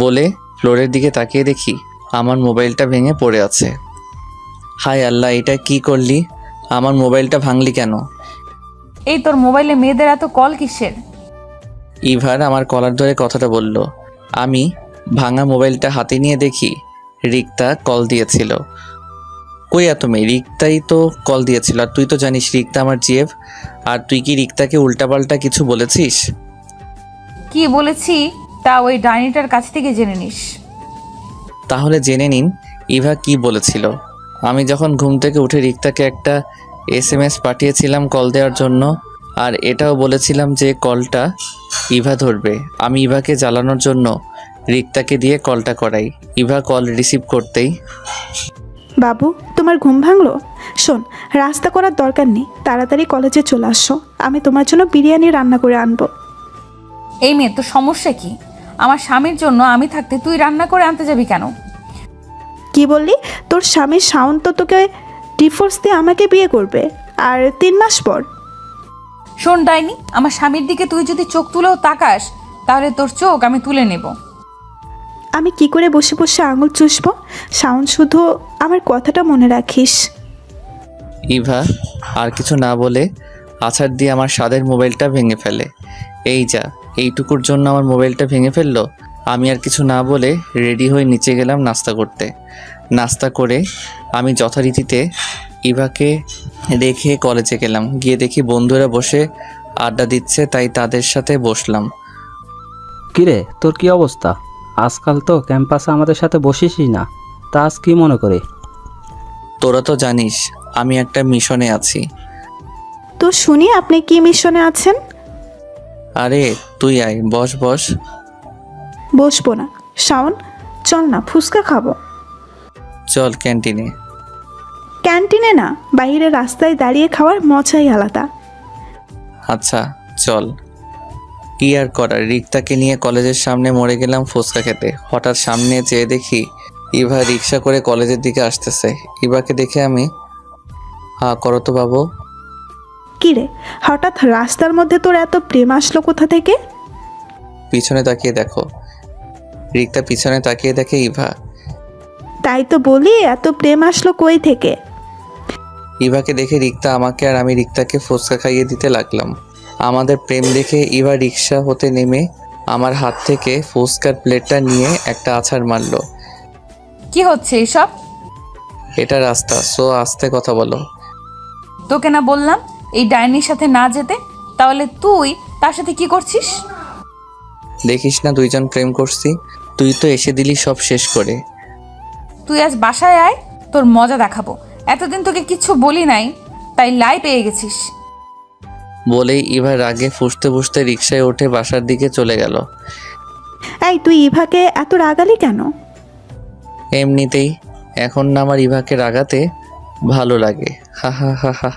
বলে ফ্লোরের দিকে তাকিয়ে দেখি আমার মোবাইলটা ভেঙে পড়ে আছে। হায় আল্লাহ, এটা কি করলি? আমার মোবাইলটা ভাঙলি কেন? এই তোর মোবাইলে মেয়েদের এত কল কিসের? ইভার আমার কলার ধরে কথাটা বলল। আমি ভাঙা মোবাইলটা হাতে নিয়ে দেখি রিক্তা কল দিয়েছিল। কই এত মেয়ে, রিক্তাই তো কল দিয়েছিল। আর তুই তো জানিস রিক্তা আমার জিএফ। আর তুই কি রিক্তাকে উল্টাপাল্টা কিছু বলেছিস? কি বলেছি তা ওই ডাইনিটার কাছ থেকে জেনে নিস। তাহলে জেনে নিন ইভা কি বলেছিল। আমি যখন ঘুম থেকে উঠে রিক্তাকে একটা SMS পাঠিয়েছিলাম কল দেওয়ার জন্য, আর এটাও বলেছিলাম যে কলটা ইভা ধরবে। আমি ইভাকে জ্বালানোর জন্য রিক্তাকে দিয়ে কলটা করাই। ইভা কল রিসিভ করতেই, বাবু তোমার ঘুম ভাঙলো? শোন, রাস্তা করার দরকার নেই, তাড়াতাড়ি কলেজে চলে আসো, আমি তোমার জন্য বিরিয়ানি রান্না করে আনবো। এই মেয়ে, তো সমস্যা কি? আমার স্বামীর জন্য আমি থাকতে তুই রান্না করে আনতে যাবি কেন? কি বললি? তোর স্বামী শাওন তো তোকে ডিভোর্স দিয়ে আমাকে বিয়ে করবে, আর 3 মাস পর। শোন ডাইনি, আমার স্বামীর দিকে তুই যদি চোখ তুলেও তাকাস তাহলে তোর চোখ আমি তুলে নেব। আমি কি করে বসে বসে আঙুল চুষবো? শাওন, শুধু আমার কথাটা মনে রাখিস। ইভা আর কিছু না বলে আছাড় দিয়ে আমার স্বাদের মোবাইলটা ভেঙে ফেলে। এই যা, এইটুকুর জন্য আমার মোবাইলটা ভেঙে ফেললো। আমি আর কিছু না বলে রেডি হয়ে নিচে গেলাম নাস্তা করতে। নাস্তা করে আমি যথারীতিতে ইভাকে রেখে কলেজে গেলাম। গিয়ে দেখি বন্ধুরা বসে আড্ডা দিচ্ছে, তাই তাদের সাথে বসলাম। কিরে, তোর কি অবস্থা? আজকাল তো ক্যাম্পাসে আমাদের সাথে বসিসই না, তা আজ কি মনে করে? তোরা তো জানিস আমি একটা মিশনে আছি। তো শুনি আপনি কি মিশনে আছেন? আরে তুই আয়, বস বস। বসবো না। শাওন, চল না, ফুচকা খাবো। চল ক্যান্টিনে। ক্যান্টিনে না, বাইরে রাস্তায় দাঁড়িয়ে খাওয়ার মজাই আলাদা। আচ্ছা চল। কি আর করার, রিক্তাকে নিয়ে কলেজের সামনে মরে গেলাম ফুচকা খেতে। হঠাৎ সামনে চেয়ে দেখি ইভা রিক্সা করে কলেজের দিকে আসতেছে। ইভাকে দেখে আমি, হ্যাঁ করো তো বাবু। কিরে, হঠাৎ রাস্তার মধ্যে তোর এত প্রেম আসলো কোথা থেকে? পিছনে তাকিয়ে দেখো। রিক্তা পিছনে তাকিয়ে দেখে ইভা। তাই তো বলি, এত প্রেম আসলো কই থেকে? ইভাকে দেখে রিক্তা আমাকে আর আমি রিক্তাকে ফুচকা খাইয়ে দিতে লাগলাম। আমাদের প্রেম দেখে ইভা রিক্সা হতে নেমে আমার হাত থেকে ফুচকার প্লেটটা নিয়ে একটা আছাড় মারলো। কি হচ্ছে এসব? এটা রাস্তা, সো আস্তে কথা বলো। তোকে না বললাম এই ডাইনির সাথে না যেতে? তাহলে তুই তার সাথে কি করছিস? দেখিস না দুইজন প্রেম করছি, তুই তো এসে দিলি সব শেষ করে। তুই আজ বাসায় আয়, তোর মজা দেখাবো। এতদিন তোকে কিচ্ছু বলি নাই, তাই লাই পেয়ে গেছিস। বলেই ইভা রাগে ফুঁসতে ফুঁসতে রিক্সায় উঠে বাসার দিকে চলে গেল। এই, তুই ইভাকে এত রাগালি কেন? এমনিতেই, এখন না আমার ইভাকে রাগাতে ভালো লাগে। হা হা হা হা।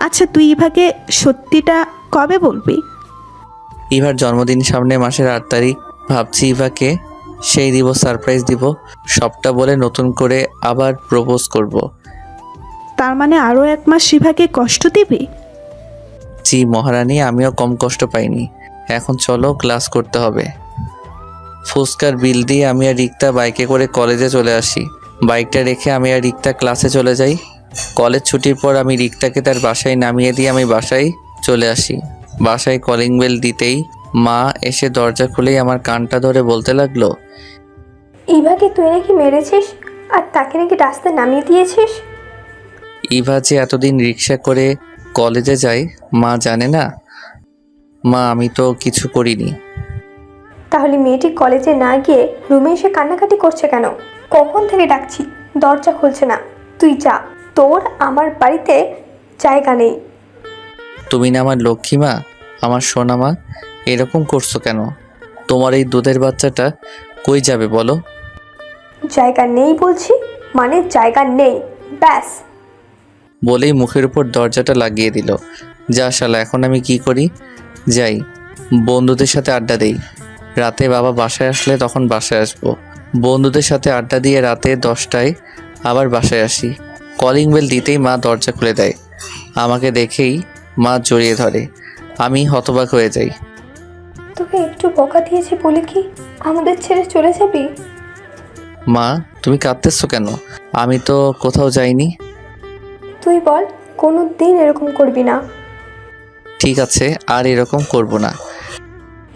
আচ্ছা, তুই ইভাকে সত্যিটা কবে বলবি? ইভার জন্মদিন সামনে মাসের 8 তারিখ। ভাবছি ইভাকে সেই দিব, সারপ্রাইজ দিব, সবটা বলে নতুন করে আবার প্রপোজ করব। তার মানে আরও 1 মাস ইভাকে কষ্ট দিবি? জি মহারানী, আমিও কম কষ্ট পাইনি। এখন চলো, ক্লাস করতে হবে। ফুচকার বিল দিয়ে আমি আর রিক্তা বাইকে করে কলেজে চলে আসি। বাইকটা রেখে আমি আর রিক্তা ক্লাসে চলে যাই। কলেজ ছুটির পর আমি রিক্তাকে তার বাসায় নামিয়ে দিয়ে আমি বাসায় চলে আসি। বাসায় কলিং বেল দিতেই মা এসে দরজা খুলেই আমার কানটা ধরে বলতে লাগলো, ইভাকে তুই নাকি মেরেছিস আর তাকে নাকি রাস্তায় নামিয়ে দিয়েছিস। ইভা যে এতদিন রিক্সা করে কলেজে যায় মা জানে না। মা আমি তো কিছু করিনি। তাহলে মেয়েটি কলেজে না গিয়ে রুমে এসে কান্নাকাটি করছে কেন? কখন থেকে ডাকছি, দরজা খুলছে না। তুই যা, তোর আমার বাড়িতে জায়গা নেই। তুমি না আমার লক্ষ্মী মা, আমার সোনা মা, এরকম করছো কেন? তোমার এই দুধের বাচ্চাটা কই যাবে বলো? জায়গা নেই বলছি, মানে জায়গা নেই, ব্যাস। বলেই মুখের উপর দরজাটা লাগিয়ে দিল। যা শালা, এখন আমি কি করি? যাই বন্ধুদের সাথে আড্ডা দেই। রাতে বাবা বাসায় আসলে তখন বাসায় আসবো। বন্ধুদের সাথে আড্ডা দিয়ে রাতে 10টায় আবার বাসায় আসি। কলিং বেল দিতেই মা দরজা খুলে দেয়। আমাকে দেখেই মা জড়িয়ে ধরে। আমি হতবাক হয়ে যাই। তোকে একটু বকা দিয়েছি বলে কি আমাদের ছেড়ে চলে যাবি? মা তুমি কাঁদতেছো কেন? আমি তো কোথাও যাইনি। তুই বল, কোনো দিন এরকম করবি না। ঠিক আছে, আর এরকম করব না।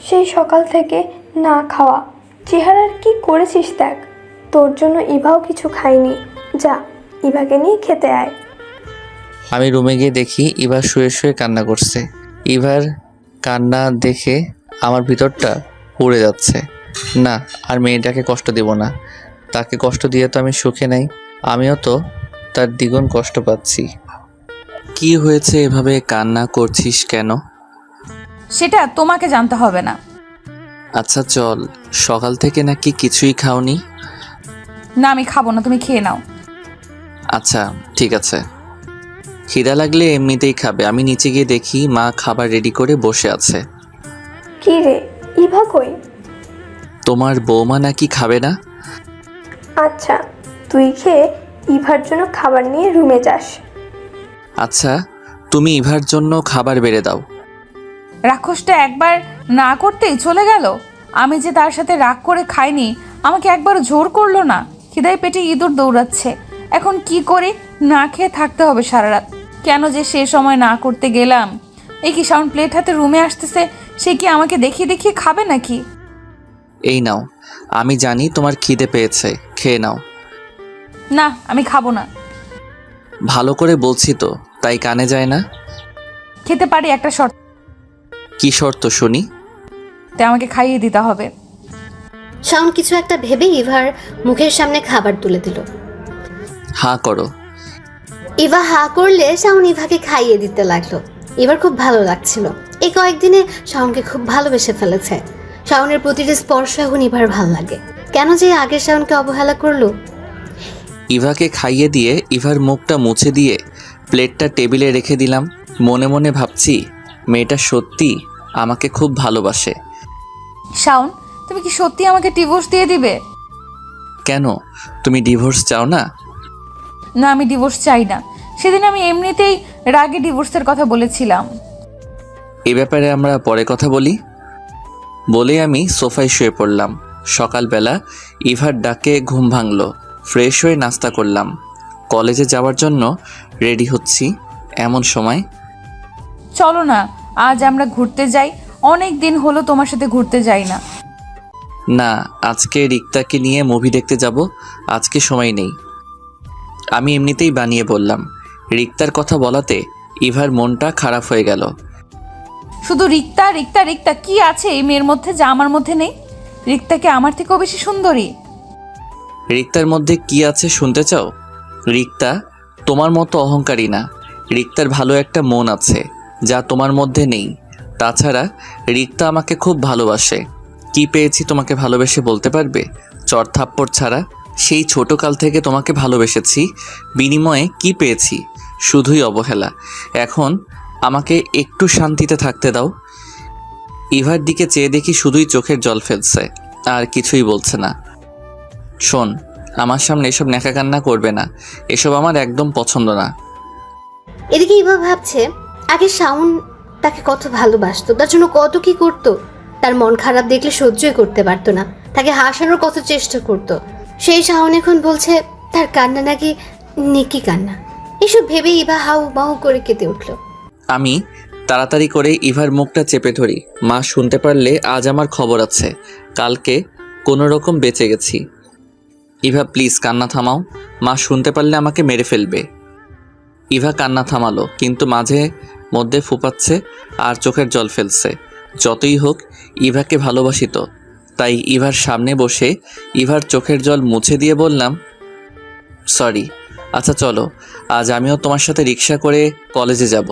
সেই সকাল থেকে না খাওয়া, চেহারার কি করেছিস দেখ। তোর জন্য ইভাও কিছু খায়নি। যা, ইভাকে নিয়ে খেতে আয়। আমি রুমে গিয়ে দেখি ইভা শুয়ে শুয়ে কান্না করছে। ইভার কান্না দেখে আমার ভিতরটা পুড়ে যাচ্ছে। না, আর মেয়েটাকে কষ্ট দেব না। তাকে কষ্ট দিয়ে তো আমি সুখে নাই, আমিও তো তার দ্বিগুণ কষ্ট পাচ্ছি। কি হয়েছে, এভাবে কান্না করছিস কেন? সেটা তোমাকে জানতে হবে না। আচ্ছা চল, সকাল থেকে নাকি কিছুই খাওনি? না, আমি খাবো না, তুমি খেয়ে নাও। আচ্ছা ঠিক আছে, খিদা লাগলে এমনিতেই খাবে। আমি নিচে গিয়ে দেখি মা খাবার রেডি করে বসে আছে। কি রে, ইভা কই? তোমার বৌমা নাকি খাবে না? আচ্ছা, তুই খেয়ে ইভার জন্য খাবার নিয়ে রুমে যাস। আচ্ছা, তুমি ইভার জন্য খাবার বেড়ে দাও। রাক্ষসটা একবার না করতেই চলে গেল। আমি যে তার সাথে রাগ করে খাইনি, আমাকে একবার জোর করলো না। খিদায় পেটে ইঁদুর দৌড়াচ্ছে। এখন কি করি? না খেয়ে থাকতে হবে সারা রাত। কেন যে সে সময় না করতে গেলাম? এই কি সাউন্ড প্লেট হাতে রুমে আসতেছে, সে কি আমাকে দেখিয়ে দেখিয়ে খাবে নাকি? এই নাও, আমি জানি তোমার খিদে পেয়েছে, খেয়ে নাও। না, আমি খাবো না। ভালো করে বলছি তো, তাই কানে যায় না। খেতে পারি, একটা শর্ত। কি শর্ত শুনি? আমাকে খাইয়ে দিতে হবে। শাওন কিছু একটা ভেবে ইভার মুখের সামনে খাবার তুলে দিল। হাঁ করো। ইভা হা করলে শাওন ইভাকে খাইয়ে দিতে লাগলো। এবার খুব ভালো লাগছিল। এই কয়েকদিনে শাওনকে খুব ভালোবেসে ফেলেছে। শাওনের প্রতিটি স্পর্শ এখন ইভার ভাল লাগে। কেন যে আগের শাওনকে অবহেলা করলো? ইভাকে খাইয়ে দিয়ে ইভার মুখটা মুছে দিয়ে প্লেটটা টেবিলে রেখে দিলাম। মনে মনে ভাবছি মেয়েটা সত্যি আমাকে খুব ভালোবাসে। শাওন, তুমি কি সত্যি আমাকে ডিভোর্স দিয়ে দিবে? কেন, তুমি ডিভোর্স চাও না? না, আমি ডিভোর্স চাই না। সেদিন আমি এমনিতেই রাগে ডিভোর্সের কথা বলেছিলাম। এ ব্যাপারে আমরা পরে কথা বলি বলে আমি সোফায় শুয়ে পড়লাম। সকালবেলা ইভার ডাকে ঘুম ভাঙলো। ফ্রেশ হয়ে নাস্তা করলাম। কলেজে যাওয়ার জন্য রেডি হচ্ছি। এমন সময়, চলো না, আজ আমরা ঘুরতে যাই। অনেক দিন হলো তোমার সাথে ঘুরতে যাই না। না, আজকে রিক্তাকে নিয়ে মুভি দেখতে যাব। আজকে সময় নেই। আমি এমনিতেই বানিয়ে বললাম। রিক্তার কথা বলাতে ইভার মনটা খারাপ হয়ে গেল। শুধু রিক্তা রিক্তা রিক্তা, কি আছে এই মেয়ের মধ্যে যা আমার মধ্যে নেই? রিক্তাকে আমার থেকেও বেশি সুন্দরী। রিক্তার মধ্যে কি আছে শুনতে চাও? রিক্তা তোমার মতো অহংকারী না। রিক্তার ভালো একটা মন আছে যা তোমার মধ্যে নেই। তাছাড়া রিক্তা আমাকে খুব ভালোবাসে। কি পেয়েছি তোমাকে ভালোবেসে বলতে পারবে? চড় থাপ্পড় ছাড়া। সেই ছোটকাল থেকে তোমাকে ভালোবেসেছি, বিনিময়ে কি পেয়েছি? শুধুই অবহেলা। এখন আমাকে একটু শান্তিতে থাকতে দাও। ইভার দিকে চেয়ে দেখি শুধুই চোখের জল ফেলছে, আর কিছুই বলছে না। শোন, আমার সামনে এসব ন্যাকা কান্না করবে না। এসব আমার একদম পছন্দ না। এদিকে ইভা ভাবছে আগে শাওন তাকে কত ভালোবাসতো, তার জন্য কত কি করতো। তার মন খারাপ দেখলে সহ্যই করতে পারতো না, তাকে হাসানোর কত চেষ্টা করতো। সেই শাওন এখন বলছে তার কান্না নাকি নেকি কান্না। এসব ভেবে ইভা হাউ বাহু করে কেঁদে উঠলো। আমি তাড়াতাড়ি করে ইভার মুখটা চেপে ধরি। মা শুনতে পারলে আজ আমার খবর আছে। কালকে কোনো রকম বেঁচে গেছি। ইভা প্লিজ কান্না থামাও। মা শুনতে পারলে আমাকে মেরে ফেলবে। ইভা কান্না থামালো, কিন্তু মাঝে মধ্যে ফুপাচ্ছে আর চোখের জল ফেলছে। যতই হোক ইভাকে ভালোবাসি তো, তাই ইভার সামনে বসে ইভার চোখের জল মুছে দিয়ে বললাম, সরি। আচ্ছা চলো, আজ আমিও তোমার সাথে রিক্সা করে কলেজে যাব।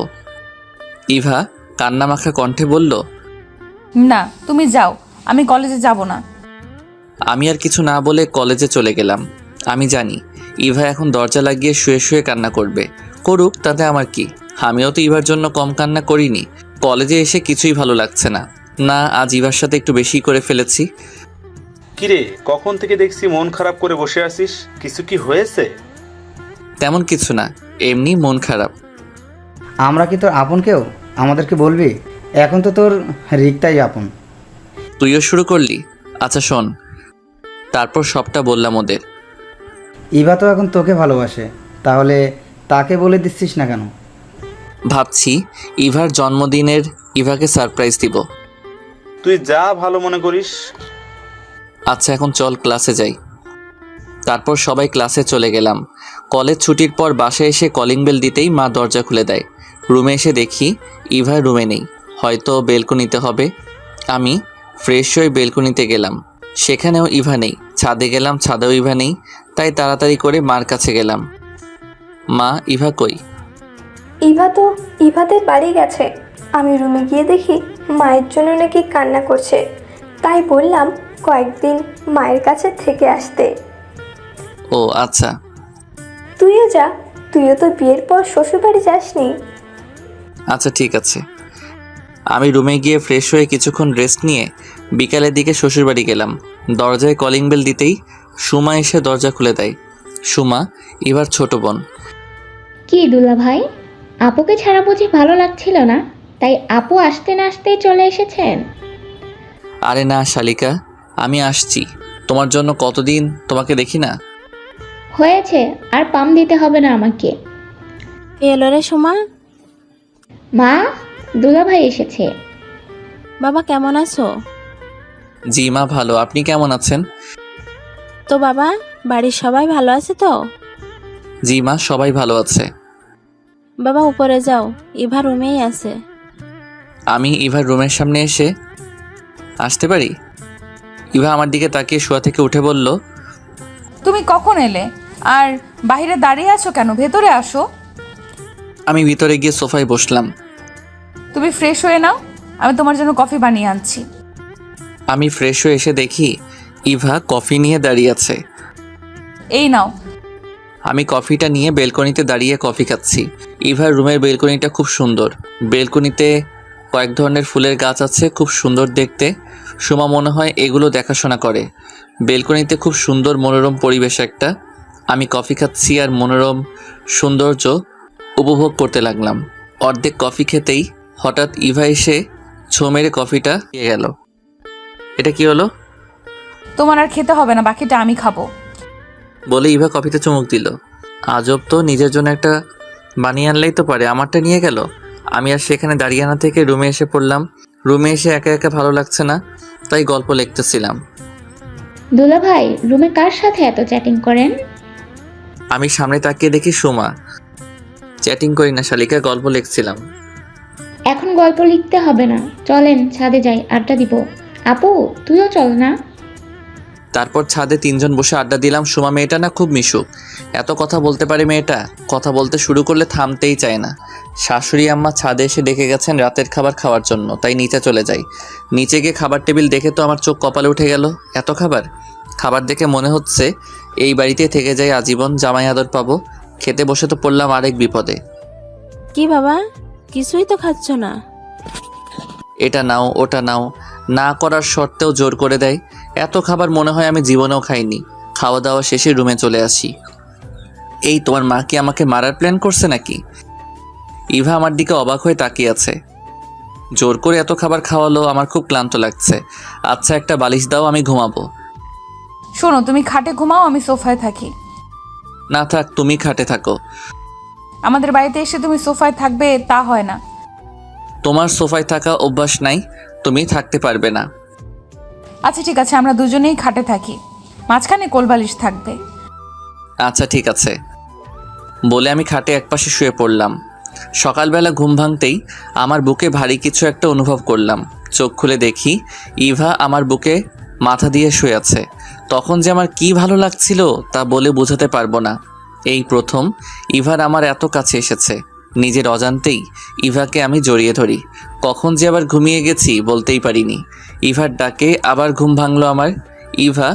ইভা কান্নামাখা কণ্ঠে বলল, না, তুমি যাও, আমি কলেজে যাব না। আমি আর কিছু না বলে কলেজে চলে গেলাম। আমি জানি ইভা এখন দরজা লাগিয়ে শুয়ে শুয়ে কান্না করবে। করুক, তাতে আমার কি? আমিও তো ইভার জন্য কম কান্না করিনি। কলেজে এসে কিছুই ভালো লাগছে না। না, আজ ইভার সাথে একটু বেশি করে ফেলেছি। কিরে, কখন থেকে দেখছি মন খারাপ করে বসে আছিস? কিছু কি হয়েছে? তেমন কিছু না, এমনি মন খারাপ। আমরা কি তোর আপন কেউ? আমাদেরকে বলবি? এখন তো তোর রিক্তাই আপন। তুইও শুরু করলি? আচ্ছা শোন, তারপর সবটা বললাম ওদের। ইভা তো এখন তোকে ভালোবাসে, তাহলে তাকে বলে দিচ্ছিস না কেন? ভাবছি ইভার জন্মদিনের ইভাকে সারপ্রাইজ দিব। তুই যা ভালো মনে করিস। আচ্ছা এখন চল ক্লাসে যাই। তারপর সবাই ক্লাসে চলে গেলাম। কলেজ ছুটির পর বাসায় এসে কলিং বেল দিতেই মা দরজা খুলে দেয়। রুমে এসে দেখি ইভা রুমে নেই, হয়তো বেলকনিতে হবে। আমি ফ্রেশ হয়ে বেলকনিতে গেলাম, সেখানেও ইভা নেই। ছাদে গেলাম, ছাদেও ইভা নেই। তাই তাড়াতাড়ি করে মার কাছে গেলাম। মা, ইভা কই? ইভাদের বাড়ি গেছে। আমি রুমে গিয়ে দেখি মায়ের জন্য নাকি কান্না করছে, তাই বললাম কয়েকদিন মায়ের কাছে থেকে আসতে। ও আচ্ছা। তুইও যা, তুইও তো বিয়ের পর শ্বশুরবাড়ি যাসনি। আচ্ছা ঠিক আছে। আমি রুমে গিয়ে ফ্রেশ হয়ে কিছুক্ষণ রেস্ট নিয়ে বিকালের দিকে শ্বশুরবাড়ি গেলাম। দরজায় কলিং বেল দিতেই সুমা এসে দরজা খুলে দেয়। সুমা ইভার ছোট বোন। কি দুলা ভাই, আপুকে ছাড়া বুঝি ভালো লাগছিল না, তাই আপু আসতে না আসতেই চলে এসেছেন? আরে না শালিকা, আমি আসছি। তোমার জন্য কতদিন তোমাকে দেখি না। হয়েছে, আর পাম দিতে হবে না আমাকে। এলো রে সুমা। মা, দুলা ভাই এসেছে। বাবা কেমন আছো? জি মা, ভালো। আপনি কেমন আছেন? তো বাবা, বাড়ির সবাই ভালো আছে তো? জি মা, সবাই ভালো আছে। বাবা উপরে যাও, ইভা রুমেই আছে। আমি ইভার রুমের সামনে এসে আসতে পারি? ইভা আমার দিকে তাকিয়ে শোয়া থেকে উঠে বলল, তুমি কখন এলে? আর বাইরে দাঁড়িয়ে আছো কেন? ভেতরে আসো। আমি ভিতরে গিয়ে সোফায় বসলাম। তুমি ফ্রেশ হয়ে নাও, আমি তোমার জন্য কফি বানিয়ে আনছি। আমি ফ্রেশ হয়ে এসে দেখি ইভা কফি নিয়ে দাঁড়িয়ে আছে। এই নাও। আমি কফিটা নিয়ে বেলকনিতে দাঁড়িয়ে কফি খাচ্ছি। ইভার রুমের বেলকনিটা খুব সুন্দর। বেলকনিতে কয়েক ধরনের ফুলের গাছ আছে, খুব সুন্দর দেখতে। সুমা মনে হয় এগুলো দেখাশোনা করে। বেলকনিতে খুব সুন্দর মনোরম পরিবেশ একটা। আমি কফি খাচ্ছি আর মনোরম সৌন্দর্য উপভোগ করতে লাগলাম। অর্ধেক কফি খেতেই হঠাৎ ইভা এসে ছো মেরে কফিটা দিয়ে গেল। এটা কি হলো? তোমার আর খেতে হবে না, বাকিটা আমি খাবো। বলে ইভা কফিতে চুমুক দিল। আজব তো, নিজের জন্য একটা বানিয়ে আনলেই তো পারে, আমারটা নিয়ে গেল। আমি আর সেখানে দাঁড়িয়ে না থেকে রুমে এসে পড়লাম। রুমে এসে একা একা ভালো লাগছে না, তাই গল্প লিখতেছিলাম। দুলা ভাই রুমে কার সাথে এত চ্যাটিং করেন? আমি সামনে তাকিয়ে দেখি সুমা। চ্যাটিং করি না শালিকা, গল্প লিখছিলাম। এখন গল্প লিখতে হবে না, চলেন ছাদে যাই, আড্ডা দিব। আপু তুইও চল না। তারপর ছাদে তিনজন বসে আড্ডা দিলাম। সুমা মেয়েটা না খুব মিশুক, এত কথা বলতে পারে মেয়েটা। কথা বলতে শুরু করলে থামতেই চায় না। শাশুড়ি আম্মা ছাদে এসে ডেকে গেছেন রাতের খাবার খাওয়ার জন্য, তাই নিচে চলে যাই। নিচে গিয়ে খাবার টেবিল দেখে তো আমার চোখ কপালে উঠে গেল। এত খাবার! খাবার দেখে মনে হচ্ছে এই বাড়িতে থেকে যাই আজীবন, জামাই আদর পাবো। খেতে বসে তো পড়লাম আরেক বিপদে। কি বাবা, কিছুই তো খাচ্ছ না? এটা নাও ওটা নাও, না করার শর্তেও জোর করে দেয়। এত খাবার মনে হয় আমি জীবনেও খাইনি। খাওয়া দাওয়া শেষে রুমে চলে আসি। এই তোমার মা কি আমাকে মারার প্ল্যান করছে নাকি? ইভা আমার দিকে অবাক হয়ে তাকিয়ে আছে। জোর করে এত খাবার খাওয়ালো, আমার খুব ক্লান্ত লাগছে। আচ্ছা একটা বালিশ দাও, আমি ঘুমাবো। শোনো, তুমি খাটে ঘুমাও, আমি সোফায় থাকি। না থাক, তুমি খাটে থাকো। আমাদের বাড়িতে এসে তুমি সোফায় থাকবে তা হয় না। তোমার সোফায় থাকা অভ্যাস নাই, তুমি থাকতে পারবে না। আচ্ছা ঠিক আছে, আমরা দুজনেই খাটে থাকি, মাঝখানে কোলবালিশ থাকবে। আচ্ছা ঠিক আছে বলে আমি খাটে একপাশে শুয়ে পড়লাম। সকালবেলা ঘুম ভাঙতেই আমার বুকে ভারী কিছু একটা অনুভব করলাম। চোখ খুলে দেখি ইভা আমার বুকে মাথা দিয়ে শুয়ে আছে। তখন যে আমার কি ভালো লাগছিল তা বলে বোঝাতে পারবো না। এই প্রথম ইভার আমার এত কাছে এসেছে। নিজের অজান্তেই ইভাকে আমি জড়িয়ে ধরি। কখন যে আবার ঘুমিয়ে গেছি বলতেই পারিনি। ইভার ডাকে আবার ঘুম ভাঙলো আমার। ইভা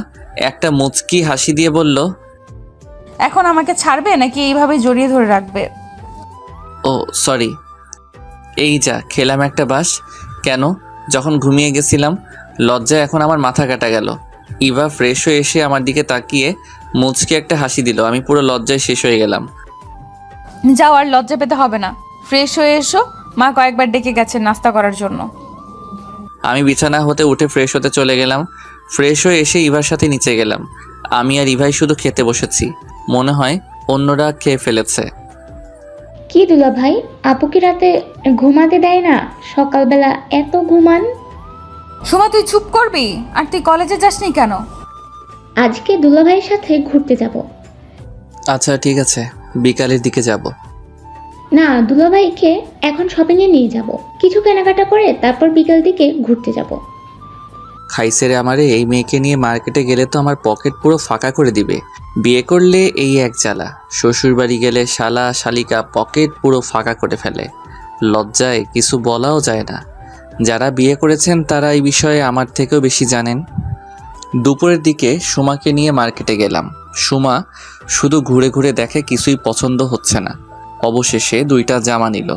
একটা মুচকি হাসি দিয়ে বলল, এখন আমাকে ছাড়বে নাকি এইভাবে জড়িয়ে ধরে রাখবে? ও সরি। এই যা খেলাম একটা বাস। কেন? যখন ঘুমিয়ে গেছিলাম। লজ্জায় এখন আমার মাথা কাটা গেল। ইভা ফ্রেশ হয়ে এসে আমার দিকে তাকিয়ে মুচকি একটা হাসি দিল। আমি পুরো লজ্জায় শেষ হয়ে গেলাম। যাও, আর লজ্জা পেতে হবে না, ফ্রেশ হয়ে এসো। মা কয়েকবার ডেকে গেছেন নাস্তা করার জন্য। আমি বিছানা হতে উঠে ফ্রেশ হতে চলে গেলাম। ফ্রেশ হয়ে এসে ইভার সাথে নিচে গেলাম। আমি আর ইভাই শুধু খেতে বসেছি। মনে হয় অন্যরা খেয়ে ফেলেছে। কি দুলা ভাই, আপু কি রাতে ঘুমাতে দেয় না? সকালবেলা এত ঘুমান। সুমা তুই চুপ করবি? আর তুই কলেজে যাসনি কেন? আজকে দুলা ভাইয়ের সাথে ঘুরতে যাব। আচ্ছা ঠিক আছে, বিকালের দিকে যাব। না, দুলা ভাইকে এখন শপিংয়ে নিয়ে যাব, কিছু কেনাকাটা করে তারপর বিকাল দিকে ঘুরতে যাব। খাইছে রে আমারে, এই মেয়েকে নিয়ে মার্কেটে গেলে তো আমার পকেট পুরো ফাঁকা করে দিবে। বিয়ে করলে এই এক জ্বালা, শ্বশুরবাড়ি গেলে শালা শালিকা পকেট পুরো ফাঁকা করে ফেলে। লজ্জায় কিছু বলাও যায় না। যারা বিয়ে করেছেন তারা এই বিষয়ে আমার থেকেও বেশি জানেন। দুপুরের দিকে সুমাকে নিয়ে মার্কেটে গেলাম। সুমা শুধু ঘুরে ঘুরে দেখে, কিছুই পছন্দ হচ্ছে না। অবশেষে 2টা জামা নিল।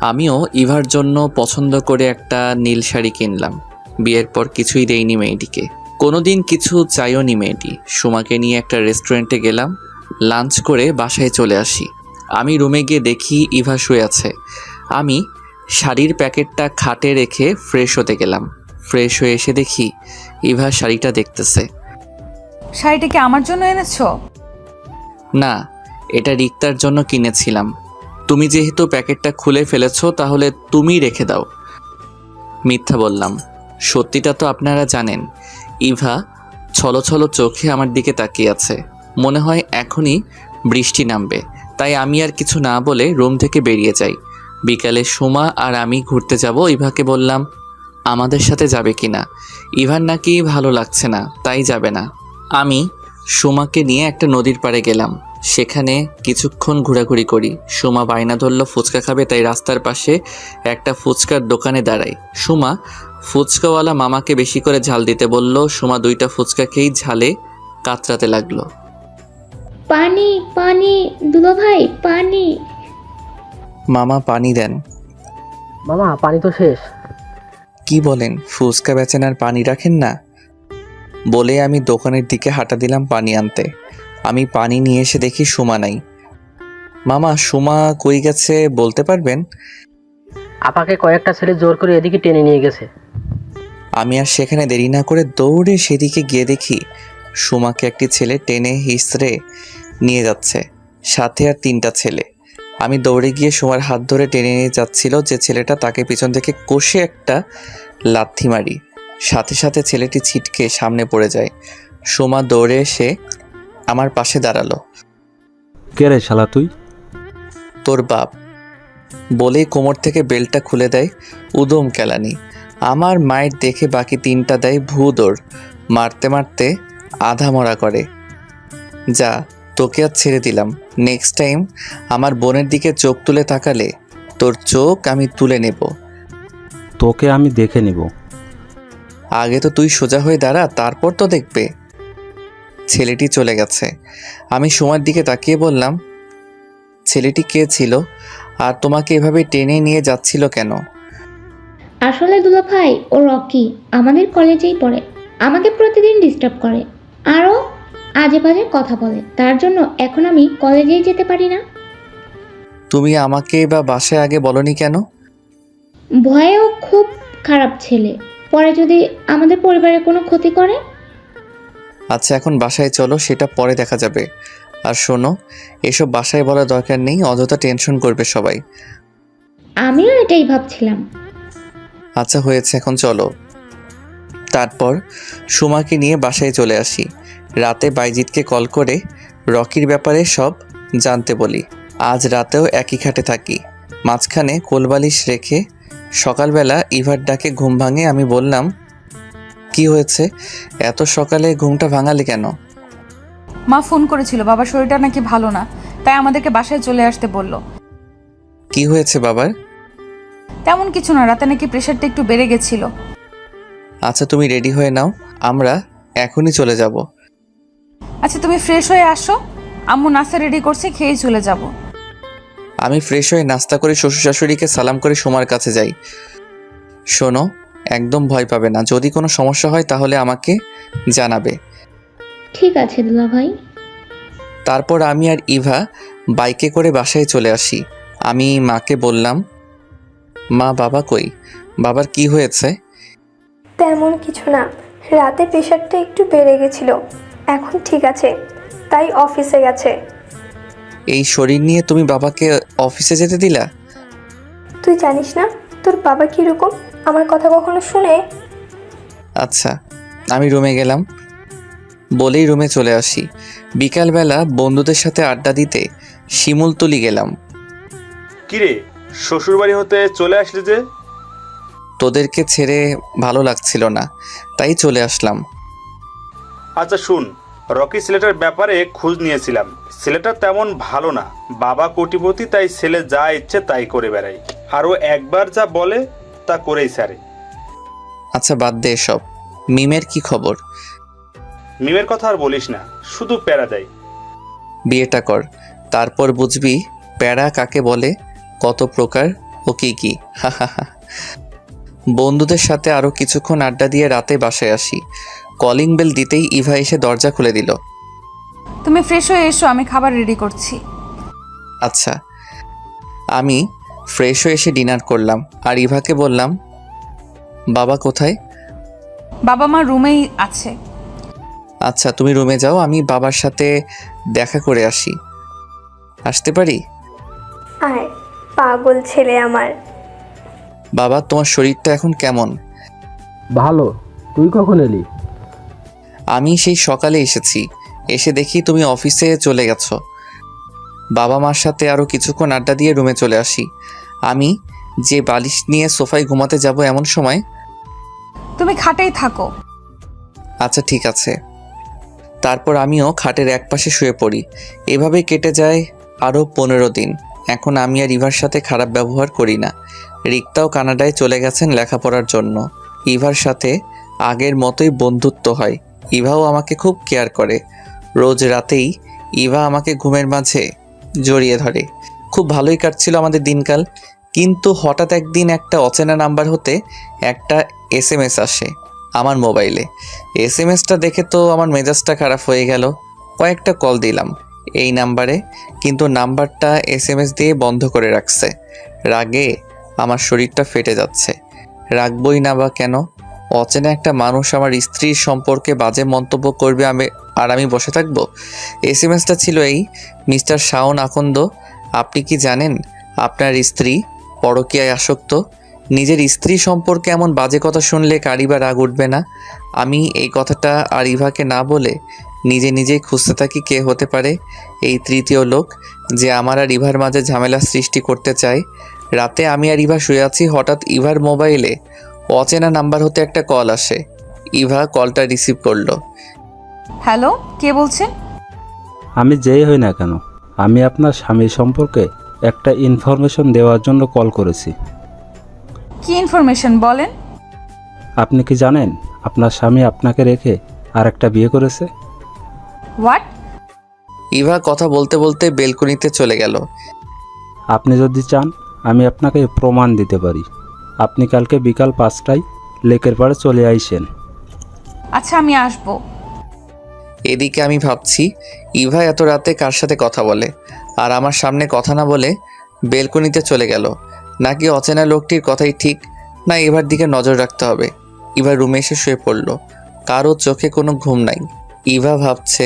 আমিও ইভার জন্য পছন্দ করে একটা নীল শাড়ি কিনলাম। বিয়ের পর কিছুই দেয়নি মেয়েটিকে, কোনোদিন কিছু চাইও নি মেয়েটি। সুমাকে নিয়ে একটা রেস্টুরেন্টে গেলাম। লাঞ্চ করে বাসায় চলে আসি। আমি রুমে গিয়ে দেখি ইভা শুয়ে আছে। আমি শাড়ির প্যাকেটটা খাটে রেখে ফ্রেশ হতে গেলাম। ফ্রেশ হয়ে এসে দেখি ইভা শাড়িটা দেখতেছে। শাড়িটা কি আমার জন্য এনেছো? না, এটা রিক্তার জন্য কিনেছিলাম। তুমি যেহেতু প্যাকেটটা খুলে ফেলেছো তাহলে তুমি রেখে দাও। মিথ্যা বললাম, সত্যিটা তো আপনারা জানেন। ইভা ছলো ছলো চোখে আমার দিকে তাকিয়ে আছে। মনে হয় এখনই বৃষ্টি নামবে, তাই আমি আর কিছু না বলে রুম থেকে বেরিয়ে যাই। বিকালে সুমা আর আমি ঘুরতে যাব। ইভাকে বললাম আমাদের সাথে যাবে কি না। ইভার নাকি ভালো লাগছে না, তাই যাবে না। আমি সুমাকে নিয়ে একটা নদীর পাড়ে গেলাম। সেখানে কিছুক্ষণ ঘোরাঘুরি করি। সুমা বায়না ধরল ফুচকা খাবে, তাই রাস্তার পাশে একটা ফুচকার দোকানে দাঁড়াই। সুমা ফুচকাওয়ালা মামাকে বেশি করে ঝাল দিতে বলল। সুমা 2টা ফুচকা খেয়েই ঝালে কাতরাতে লাগলো। পানি পানি দুলো ভাই পানি। মামা পানি দেন। মামা পানি তো শেষ। কি বলেন, ফুচকা বেচেন আর পানি রাখেন না? বলে আমি দোকানের দিকে হাঁটা দিলাম পানি আনতে। আমি পানি নিয়ে এসে দেখি সুমা নাই। মামা সুমা কই গেছে বলতে পারবেন? আপাকে কয়েকটা ছেলে জোর করে এদিকে টেনে নিয়ে গেছে। আমি আর সেখানে দেরি না করে দৌড়ে সেদিকে গিয়ে দেখি সুমাকে একটি ছেলে টেনে হিসড়ে নিয়ে যাচ্ছে, সাথে আর 3টা ছেলে। আমি দৌড়ে গিয়ে সুমার হাত ধরে টেনে নিয়ে যাচ্ছিল যে ছেলেটা, তাকে পিছন থেকে কষে একটা লাথি মারি। সাথে সাথে ছেলেটি ছিটকে সামনে পড়ে যায়। সুমা দৌড়ে এসে আমার পাশে দাঁড়ালো। কে রে শালা তুই? তোর বাপ। বলেই কোমর থেকে বেল্টটা খুলে দেয়। উদম কেলানি। আমার মায়ের দেখে বাকি 3টা দেয় ভূ দৌড়। মারতে মারতে আধা মরা করে। যা, তোকে আর ছেড়ে দিলাম। নেক্সট টাইম আমার বোনের দিকে চোখ তুলে তাকালে তোর চোখ আমি তুলে নেব। তোকে আমি দেখে নিব। আগে তো তুই সোজা হয়ে দাঁড়া, তারপর তো দেখবে। ছেলেটি চলে গেছে। আমি সুমার দিকে তাকিয়ে বললাম, ছেলেটি কে ছিল আর তোমাকে এভাবে টেনে নিয়ে যাচ্ছিল কেন? আসলে দুলো ভাই ও রকি আমাদের কলেজেই পড়ে, আমাকে প্রতিদিন ডিস্টার্ব করে, আরও আজে বাজে কথা বলে। তার জন্য এখন আমি কলেজেই যেতে পারি না। তুমি আমাকে বা বাসায় আগে বলনি কেন? ভয়েও খুব খারাপ ছেলে, পরে যদি আমাদের পরিবারের কোনো ক্ষতি করে। আচ্ছা এখন বাসায় চলো, সেটা পরে দেখা যাবে। আর শোনো, এসব বাসায় বলার দরকার নেই, অযথা টেনশন করবে সবাই। আমিও এটাই ভাবছিলাম। আচ্ছা হয়েছে, এখন চলো। তারপর সুমাকে নিয়ে বাসায় চলে আসি। রাতে বাইজিৎকে কল করে রকির ব্যাপারে সব জানতে বলি। আজ রাতেও একই খাটে থাকি। মাঝখানে কোলবালিশ রেখে সকালবেলা ইভার ডাকে ঘুম ভাঙে। আমি বললাম, কি হয়েছে, এত সকালে ঘুমটা ভাঙালে কেন? মা ফোন করেছিল, বাবার শরীরটা নাকি ভালো না, তাই আমাদেরকে বাসায় চলে আসতে বলল। কি হয়েছে বাবার? তেমন কিছু না, রাতে নাকি প্রেশারটা একটু বেড়ে গেছিল। আচ্ছা তুমি রেডি হয়ে নাও, আমরা এখনই চলে যাব। আচ্ছা তুমি ফ্রেশ হয়ে আসো, আম্মু নাস্তা রেডি করছে, খেয়ে চলে যাব। আমি ফ্রেশ হয়ে নাস্তা করে শ্বশুর শাশুড়িকে সালাম করে সুমার কাছে যাই। শোনো, একদম ভয় পাবে না, যদি কোনো সমস্যা হয় তাহলে আমাকে জানাবে। ঠিক আছে দুলা ভাই। তারপর আমি আর ইভা বাইকে করে বাসায় চলে আসি। আমি মাকে বললাম, মা বাবা কই? বাবার কি হয়েছে? তেমন কিছু না, রাতে প্রেশারটা একটু বেড়ে গেছিল, এখন ঠিক আছে, তাই অফিসে গেছে। এই শরীর নিয়ে তুমি বাবাকে অফিসে যেতে দিলা? তুই জানিস না তোর বাবা কীরকম, আমার কথা কখনো শুনে? আচ্ছা, আমি রুমে গেলাম। বলেই রুমে চলে আসি। বিকালবেলা বন্ধুদের সাথে আড্ডা দিতে শিমুলতলি গেলাম। কিরে, শ্বশুরবাড়ি হতে চলে আসলি যে? তোদেরকে ছেড়ে ভালো লাগছিল না, তাই চলে আসলাম। আচ্ছা শুন, রকি ছেলেটার ব্যাপারে খোঁজ নিয়েছিলাম। ছেলেটা তেমন ভালো না, বাবা কোটিপতি, তাই ছেলে যা ইচ্ছে তাই করে বেড়ায়, আরও একবার যা বলে তা করেই ছাড়ে। আচ্ছা বাদ দে এসব। মিমের কি খবর? মিমের কথা আর বলিস না, শুধু প্যারা দেয়। বিয়েটা কর, তারপর বুঝবি প্যারা কাকে বলে, কত প্রকার ও কি কি। বন্ধুদের সাথে আরও কিছুক্ষণ আড্ডা দিয়ে রাতে বাসায় আসি। কলিং বেল দিতেই ইভা এসে দরজা খুলে দিল। তুমি ফ্রেশ হয়ে এসো, আমি খাবার রেডি করছি। আচ্ছা। আমি ফ্রেশ হয়ে এসে ডিনার করলাম আর ইভাকে বললাম, বাবা কোথায়? বাবা মা রুমেই আছে। আচ্ছা তুমি রুমে যাও, আমি বাবার সাথে দেখা করে আসি। আসতে পারি? আয়, পাগল ছেলে আমার। বাবা তোমার শরীরটা এখন কেমন? ভালো। তুই কখন এলি? আমি সেই সকালে এসেছি, এসে দেখি তুমি অফিসে চলে গেছো। বাবা মার সাথে আরও কিছুক্ষণ আড্ডা দিয়ে রুমে চলে আসি। আমি যে বালিশ নিয়ে সোফায় ঘুমাতে যাব এমন সময়, তুমি খাটেই থাকো। আচ্ছা ঠিক আছে। তারপর আমিও খাটের একপাশে শুয়ে পড়ি। এভাবে কেটে যায় আরও 15 দিন। এখন আমি আর ইভার সাথে খারাপ ব্যবহার করি না। রিক্তাও কানাডায় চলে গেছেন লেখাপড়ার জন্য। ইভার সাথে আগের মতোই বন্ধুত্ব হয়। ইভাও আমাকে খুব কেয়ার করে। রোজ রাতেই ইভা আমাকে ঘুমের মাঝে জড়িয়ে ধরে। খুব ভালোই কাটছিল আমাদের দিনকাল। কিন্তু হঠাৎ একদিন একটা অচেনা নাম্বার হতে একটা SMS আসে আমার মোবাইলে। SMS-টা দেখে তো আমার মেজাজটা খারাপ হয়ে গেল। কয়েকটা কল দিলাম এই নাম্বারে, কিন্তু নাম্বারটা SMS দিয়ে বন্ধ করে রাখছে। রাগে আমার শরীরটা ফেটে যাচ্ছে। রাখবই না বা কেন? অচেনা একটা মানুষ আমার স্ত্রীর সম্পর্কে বাজে মন্তব্য করবে, আমি বসে থাকবো? SMS-টা ছিল এই: মিস্টার শাওন আকন্দ, আপনি কি জানেন আপনার স্ত্রী পরকীয়ায় আসক্ত? নিজের স্ত্রী সম্পর্কে এমন বাজে কথা শুনলে কারই বা রাগ উঠবে না? আমি এই কথাটা আর ইভাকে না বলে নিজেই খুঁজতে থাকি কে হতে পারে এই তৃতীয় লোক যে আমার আর ইভার মাঝে ঝামেলা সৃষ্টি করতে চায়। রাতে আমি আর ইভা শুয়ে আছি, হঠাৎ ইভার মোবাইলে অচেনা নাম্বার হতে একটা কল আসে। ইভা কলটা রিসিভ করলো। হ্যালো, কে বলছেন? আমি যেই হই না কেন, আমি আপনার স্বামীর সম্পর্কে একটা ইনফরমেশন দেওয়ার জন্য কল করেছি। কি ইনফরমেশন বলেন? আপনি কি জানেন আপনার স্বামী আপনাকে রেখে আরেকটা বিয়ে করেছে? হোয়াট? ইভা কথা বলতে বলতে বেলকনিতে চলে গেল। আপনি যদি চান আমি আপনাকে প্রমাণ দিতে পারি। আপনি কালকে বিকাল 5টায় লেকের পাড়ে চলে আইসেন। আচ্ছা, আমি আসবো। এদিকে আমি ভাবছি ইভা এত রাতে কার সাথে কথা বলে, আর আমার সামনে কথা না বলে বেলকনিতে চলে গেল। নাকি অচেনা লোকটির কথাই ঠিক, না ইভার দিকে নজর রাখতে হবে। ইভা রুমে এসে শুয়ে পড়ল। কারো চোখে কোনো ঘুম নাই। ইভা ভাবছে,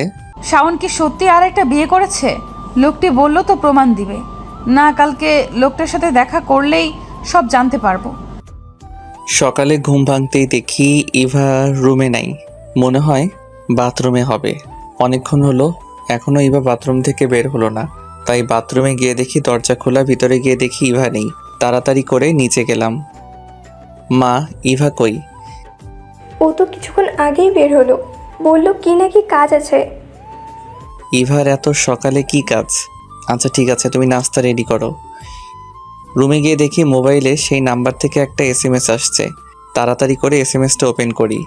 শাওন কি সত্যি আর একটা বিয়ে করেছে? লোকটি বলল তো প্রমাণ দিবে। না, কালকে লোকটার সাথে দেখা করলেই সব জানতে পারবো। সকালে ঘুম ভাঙতেই দেখি ইভা রুমে নাই। মনে হয় বাথরুমে হবে। অনেকক্ষণ হলো, এখনও ইভা বাথরুম থেকে বের হলো না। তাই বাথরুমে গিয়ে দেখি দরজা খোলা। ভিতরে গিয়ে দেখি ইভা নেই। তাড়াতাড়ি করে নিচে গেলাম। মা, ইভা কই? ও তো কিছুক্ষণ আগেই বের হলো, বলল কি নাকি কাজ আছে। ইভার এত সকালে কি কাজ? আচ্ছা ঠিক আছে, তুমি নাস্তা রেডি করো। রুমে গিয়ে দেখি মোবাইলে সেই নাম্বার থেকে একটা SMS আসছে। তাড়াতাড়ি করে SMS-টা ওপেন করি।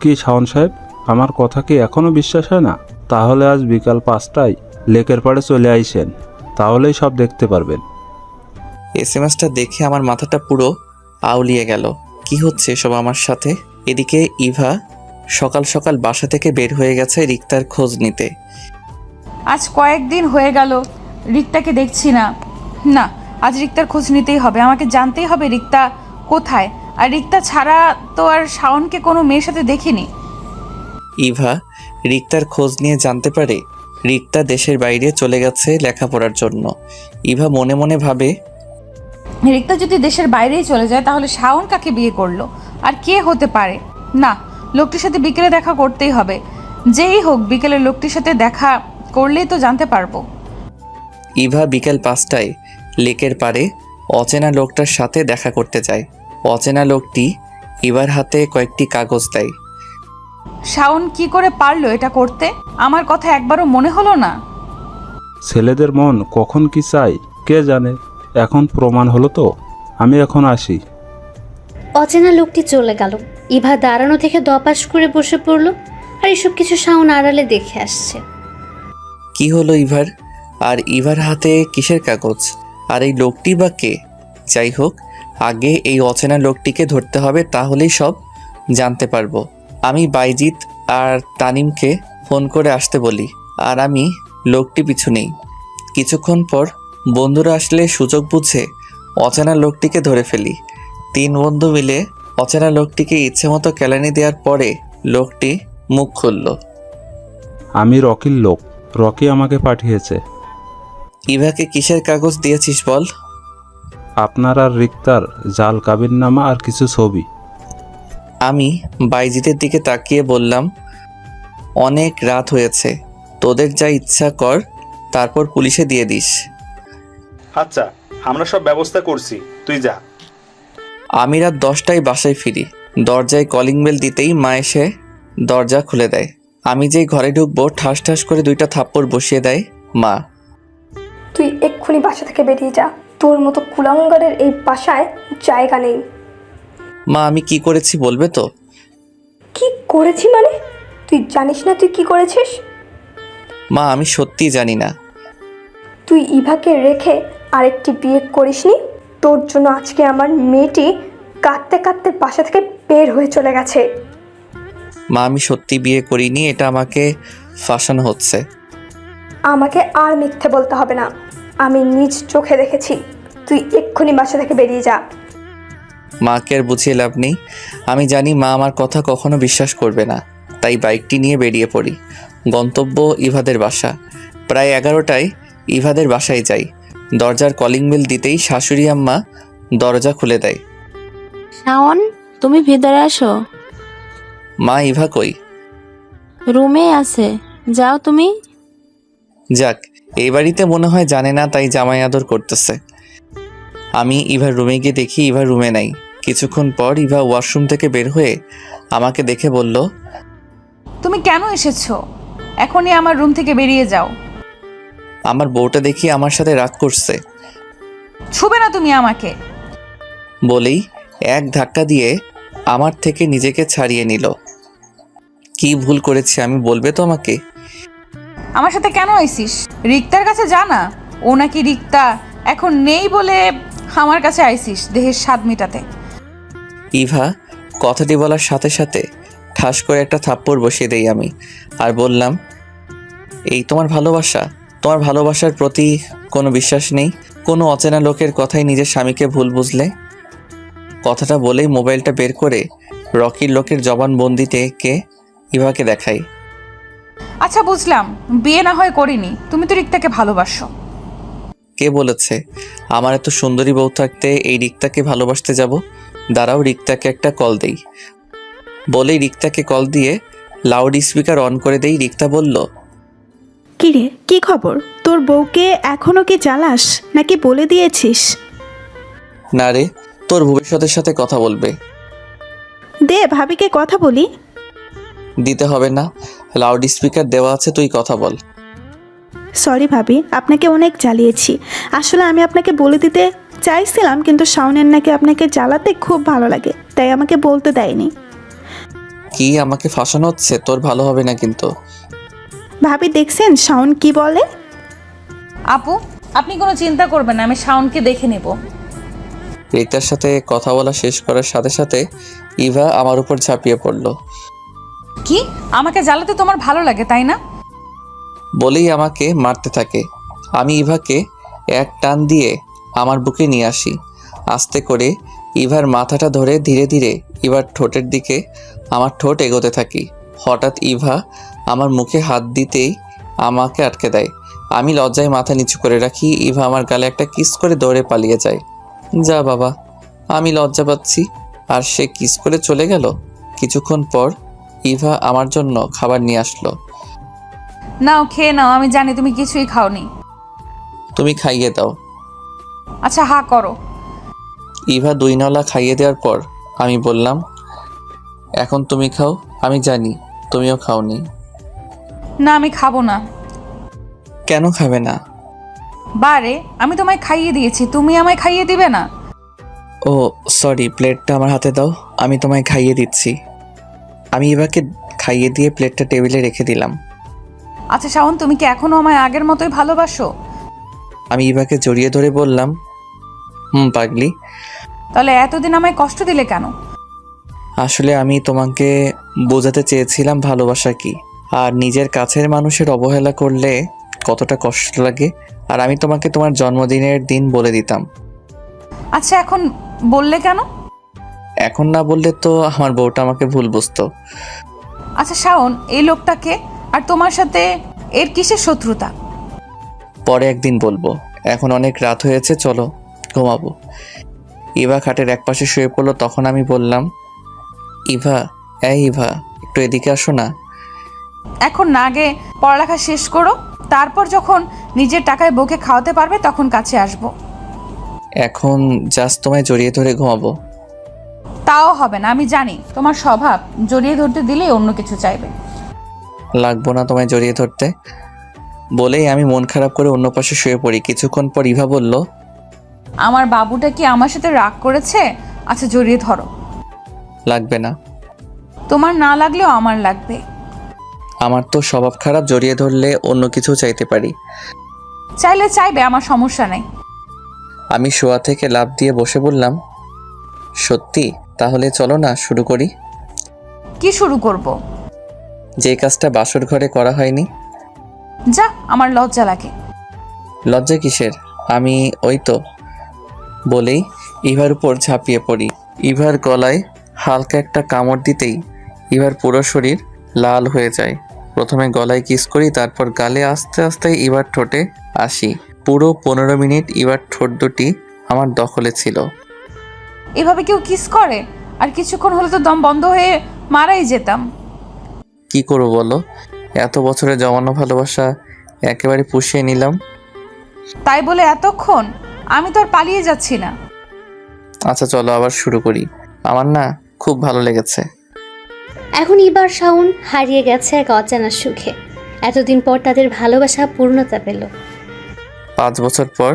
কি শাওন সাহেব, আমার কথা কি এখনও বিশ্বাস হয় না? তাহলে আজ বিকাল 5টায় লেকের পাড়ে চলে আইসেন, তাহলেই সব দেখতে পারবেন। SMS-টা দেখে আমার মাথাটা পুরো আউলিয়ে গেল। কি হচ্ছে সব আমার সাথে? এদিকে ইভা সকাল সকাল বাসা থেকে বের হয়ে গেছে রিক্তার খোঁজ নিতে। আজ কয়েকদিন হয়ে গেল রিক্তাকে দেখছি না। না, আজ রিক্তার খোঁজ নিতেই হবে। আমাকে জানতেই হবে রিক্তা কোথায়। আর রিক্তা ছাড়া তো আর শাওনকে কোনো মেয়ের সাথে দেখিনি। ইভা রিক্তার খোঁজ নিয়ে জানতে পারে রিক্তা দেশের বাইরে চলে গেছে লেখাপড়ার জন্য। ইভা মনে মনে ভাবে, রিক্তা যদি দেশের বাইরেই চলে যায় তাহলে শাওন কাকে বিয়ে করলো আর কে হতে পারে? না, লোকটির সাথে বিকেলে দেখা করতেই হবে। যেই হোক, বিকেলে লোকটির সাথে দেখা করলেই তো জানতে পারবো। ইভা বিকেল 5টায় লেকের পাড়ে অচেনা লোকটার সাথে দেখা করতে যায়। অচেনা লোকটি ইভার হাতে কয়েকটি কাগজ দেয়। শাওন কি করে পারলো এটা করতে? আমার কথা একবারও মনে হলো না? ছেলেদের মন কখন কি চায় কে জানে। এখন প্রমাণ হলো তো, আমি এখন আসি। অচেনা লোকটি চলে গেল। ইভা দাঁড়ানো থেকে দপাস করে বসে পড়ল। আর এসব কিছু শাওন আড়ালে দেখে আসছে। কি হলো ইভার? আর ইভার হাতে কিসের কাগজ? আর এই লোকটি বা কে? যাই হোক, আগে এই অচেনা লোকটিকে ধরতে হবে, তাহলেই সব জানতে পারবো। আমি বাইজিৎ আর তানিমকে ফোন করে আসতে বলি, আর আমি লোকটি পিছু নেই। কিছুক্ষণ পর বন্ধুরা আসলে সুযোগ বুঝে অচেনা লোকটিকে ধরে ফেলি। 3 বন্ধু মিলে অচেনা লোকটিকে ইচ্ছে মতো কেলানি দেওয়ার পরে লোকটি মুখ খুলল। আমি রকির লোক, রকি আমাকে পাঠিয়েছে। ইভাকে কিসের কাগজ দিয়েছিস বল? আপনার আর রিক্তার জাল কাবিননামা আর কিছু ছবি। আমি বাইজিতের দিকে তাকিয়ে বললাম, অনেক রাত হয়েছে, তোদের যা ইচ্ছা কর তারপর পুলিশে দিয়ে দিস। আচ্ছা, আমরা সব ব্যবস্থা করছি, তুই যা। আমি রাত 10টায় বাসায় ফিরি। দরজায় কলিং বেল দিতেই মা এসে দরজা খুলে দেয়। আমি যেই ঘরে ঢুকবো ঠাস ঠাস করে 2টা থাপ্পড় বসিয়ে দেয় মা। তুই এক্ষুনি বাসা থেকে বেরিয়ে যা, তোর মতো কুলাঙ্গারের এই বাসায় জায়গা নেই। মা আমি কি করেছি বলবে তো? কি করেছি মানে? তুই জানিস না তুই কি করেছিস? মা আমি সত্যিই জানি না। তুই ইভাকে রেখে আরেকটি বিয়ে করিসনি? তোর জন্য আজকে আমার মেয়েটি কাঁদতে কাঁদতে বাসা থেকে বের হয়ে চলে গেছে। মা আমি সত্যি বিয়ে করিনি, এটা আমাকে ফাঁসানো হচ্ছে। আমাকে আর মিথ্যে বলতে হবে না, আমি নিজ চোখে দেখেছি। তুই এক্ষুনি বাসা থেকে বেরিয়ে যা। মাকে আর বুঝিয়ে লাভ নেই। আমি জানি মা আমার কথা কখনো বিশ্বাস করবে না, তাই বাইকটি নিয়ে বেরিয়ে পড়ি। গন্তব্য ইভাদের বাসা। প্রায় 11টায় ইভাদের বাসায় যাই। দরজার কলিং বেল দিতেই শাশুড়ি আম্মা দরজা খুলে দেয়। শাওন, তুমি ভিতরে আসো। মা ইভা কই? রুমে আছে, যাও তুমি। যাক, এই বাড়িতে মনে হয় জানে না, তাই জামাই আদর করতেছে। আমি ইভার রুমে গিয়ে দেখি ইভা রুমে নাই। কিছুক্ষণ পর ইভা ওয়াশরুম থেকে বের হয়ে আমাকে দেখে বলল, তুমি কেন এসেছো? এখনই আমার রুম থেকে বেরিয়ে যাও। আমার বউটা দেখি আমার সাথে রাগ করছে। ছুবে না তুমি আমাকে। বলেই এক ধাক্কা দিয়ে আমার থেকে নিজেকে ছাড়িয়ে নিল। কি ভুল করেছি আমি বলবে তো আমাকে? আমার সাথে কেন আইসিস? রিক্তার কাছে যা না। ও নাকি রিক্তা এখন নেই বলে আমার কাছে আইসিস দেহের স্বাদ মেটাতে। ইভা কথাটি বলার সাথে সাথে ঠাস করে একটা থাপ্পড় বসিয়ে দেই আমি, আর বললাম, এই তোমার ভালোবাসা? তোমার ভালোবাসার প্রতি কোনো বিশ্বাস নেই? কোনো অচেনা লোকের কথাই নিজের স্বামীকে ভুল বুঝলে? কথাটা বলেই মোবাইলটা বের করে রকির লোকের জবানবন্দিতে কে ইভাকে দেখাই। আচ্ছা বুঝলাম, বিয়ে না হয় করিনি, তুমি তো রিক্তাকে ভালোবাসো। কে বলেছে? আমার এত সুন্দরী বউ থাকতে এই রিক্তাকে ভালোবাসতে যাব? দাঁড়াও রিক্তাকে একটা কল দেই। বলেই রিক্তাকে কল দিয়ে লাউড স্পিকার অন করে দেই। রিক্তা বলল, কিরে, কি খবর? তোর বউকে এখনো কি জ্বালাস নাকি বলে দিয়েছিস? না রে, তোর ভবিষ্যতের সাথে কথা বলবে। দে ভাবিকে কথা বলি। দিতে হবে না, লাউড স্পিকার দেওয়া আছে, তুই কথা বল। সরি ভাবি, আপনাকে অনেক জ্বালিয়েছি। আসলে আমি আপনাকে বলে দিতে চাইছিলাম, কিন্তু শাওনের নাকি আপনাকে জ্বালাতে খুব ভালো লাগে, তাই আমাকে বলতে দেয়নি। কি আমাকে ফাঁসানো হচ্ছে? তোর ভালো হবে না কিন্তু। ভাবি দেখছেন শাওন কি বলে? আপু আপনি কোনো চিন্তা করবেন না, আমি শাওনকে দেখে নেব। রিক্তার সাথে কথা বলা শেষ করার সাথে সাথে ইভা আমার উপর ঝাঁপিয়ে পড়ল। কি, আমাকে জ্বালাতে তোমার ভালো লাগে তাই না? বলেই আমাকে মারতে থাকে। আমি ইভাকে এক টান দিয়ে আমার বুকে নিয়ে আসি। আস্তে করে ইভার মাথাটা ধরে ধীরে ধীরে ইভার ঠোঁটের দিকে আমার ঠোঁট এগোতে থাকি। হঠাৎ ইভা আমার মুখে হাত দিতেই আমাকে আটকে দেয়। আমি লজ্জায় মাথা নিচু করে রাখি। ইভা আমার গালে একটা কিস করে দৌড়ে পালিয়ে যায়। যা বাবা, আমি লজ্জা পাচ্ছি, আর সে কিস করে চলে গেল। কিছুক্ষণ পর ইভা আমার জন্য খাবার নিয়ে আসলো। নাও খেয়ে নাও, আমি জানি তুমি কিছুই খাওনি। তুমি খাইয়ে দাও। আচ্ছা হা করো। ইভা 2 নলা খাইয়ে দেওয়ার পর আমি বললাম, এখন তুমি খাও, আমি জানি তুমিও খাওনি। না আমি খাবো না। কেন খাবে না? বারে, আমি তোমায় খাইয়ে দিয়েছি, তুমি আমায় খাইয়ে দিবে না? ও সরি, প্লেটটা আমার হাতে দাও, আমি তোমায় খাইয়ে দিচ্ছি। আমি ইভাকে খাইয়ে দিয়ে প্লেটটা টেবিলে রেখে দিলাম। আচ্ছা শাওন, তুমি কি এখনো আমায় আগের মতোই ভালোবাসো? আমি ইভাকে জড়িয়ে ধরে বললাম, পাগলি। তাহলে এতদিন আমায় কষ্ট দিলে কেন? আসলে আমি তোমাকে বোঝাতে চেয়েছিলাম ভালোবাসা কি, আর নিজের কাছের মানুষের অবহেলা করলে কতটা কষ্ট লাগে, আর আমি তোমাকে তোমার জন্মদিনের দিন বলে দিতাম। আচ্ছা এখন বললে কেন? এখন না বললে তো আমার বউটা আমাকে ভুল বুঝতো। আচ্ছা শাওন, এই লোকটাকে আর তোমার সাথে এর কিসের শত্রুতা? পরে একদিন বলবো, এখন অনেক রাত হয়েছে, চলো ঘুমাবো। ইভা খাটের একপাশে শুয়ে পড়লো। তখন আমি বললাম, ইভা, ইভা একটু এদিকে আসো না। এখন না, আগে পড়ালেখা শেষ করো, তারপর যখন নিজের টাকায় বউকে খাওয়াতে পারবে তখন কাছে আসবো। এখন জাস্ট তোমায় জড়িয়ে ধরে ঘুমাবো। তাও হবে না, আমি জানি তোমার স্বভাব, জড়িয়ে ধরতে দিলেই অন্য কিছু চাইবে। লাগবো না তোমায় জড়িয়ে ধরতে বলেই আমি মন খারাপ করে অন্য পাশে শুয়ে পড়ি। কিছুক্ষণ পর ইভা বলল, আমার বাবুটা কি আমার সাথে রাগ করেছে? আচ্ছা জড়িয়ে ধরো। লাগবে না। তোমার না লাগলেও আমার লাগবে। আমার তো স্বভাব খারাপ, জড়িয়ে ধরলে অন্য কিছু চাইতে পারি। চাইলে চাইবে, আমার সমস্যা নেই। আমি শোয়া থেকে লাফ দিয়ে বসে বললাম, সত্যি? তাহলে চলো না শুরু করি। কি শুরু করব? যে কাজটা বাসর ঘরে করা হয়নি। যা, আমার লজ্জা লাগে। লজ্জা কিসের? আমি ওই তো বলেই ইভার উপর ঝাঁপিয়ে পড়ি। ইভার গলায় হালকা একটা কামড় দিতেই ইভার পুরো শরীর লাল হয়ে যায়। প্রথমে গলায় কিস করি, তারপর গালে, আস্তে আস্তে ইভার ঠোঁটে আসি। পুরো 15 মিনিট ইভার ঠোঁট দুটি আমার দখলে ছিল। এভাবে কেউ কিস করে? আর কিছুক্ষণ হলে তো দম বন্ধ হয়ে মারাই যেতাম। কি করবো বলো? এত বছরের জমানো ভালোবাসা একেবারে পুষিয়ে নিলাম। তাই বলে এতক্ষণ? আমি তো আর পালিয়ে যাচ্ছি না। আচ্ছা চলো আবার শুরু করি, আমার না খুব ভালো লেগেছে। এখন ইভার শাওন হারিয়ে গেছে এক অজানা সুখে। এতদিন পর তাদের ভালোবাসা পূর্ণতা পেল। 5 বছর পর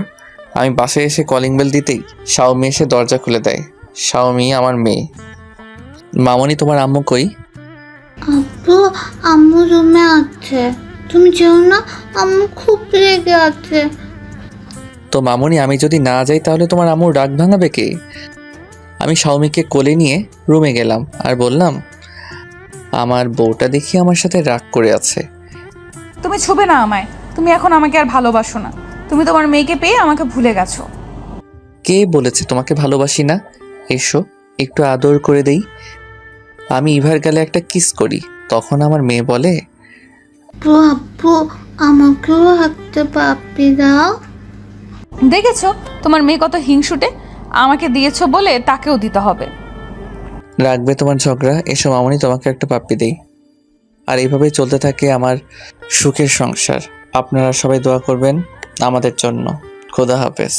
আমি বাসায় এসে কলিং বেল দিতেই শাওমি এসে দরজা খুলে দেয়। শাওমি আমার মেয়ে। মামনি, তোমার আম্মু কই? আব্বু, আম্মু রুমে আছে, তুমি যেও না, আম্মু খুব রেগে আছে। তো মামনি, আমি যদি না যাই তাহলে তোমার আম্মুর রাগ ভাঙাবে কে? আমি শাওমিকে কোলে নিয়ে রুমে গেলাম আর বললাম, আমার বউটা দেখি আমার সাথে রাগ করে আছে। তুমি ছুবে না আমায়। তুমি এখন আমাকে আর ভালোবাসো না। তুমি তোমার মেয়েকে পেয়ে আমাকে ভুলে গেছো। কে বলেছে তোমাকে ভালোবাসি না? এসো একটু আদর করে দেই। আমি ইভার গালে একটা কিস করি, তখন আমার মেয়ে বলে, আব্বু, আমাকেও একটা পাপ্পি দাও। দেখেছো তোমার মেয়ে কত হিংসুটে? আমাকে দিয়েছো বলে তাকেও দিতে হবে। রাখবে তোমার ঝগড়া? এসো মামনি, তোমাকে একটা পাপ্পি দেই। আর এইভাবেই চলতে থাকে আমার সুখের সংসার। আপনারা সবাই দোয়া করবেন আমাদের জন্য। খোদা হাফেজ।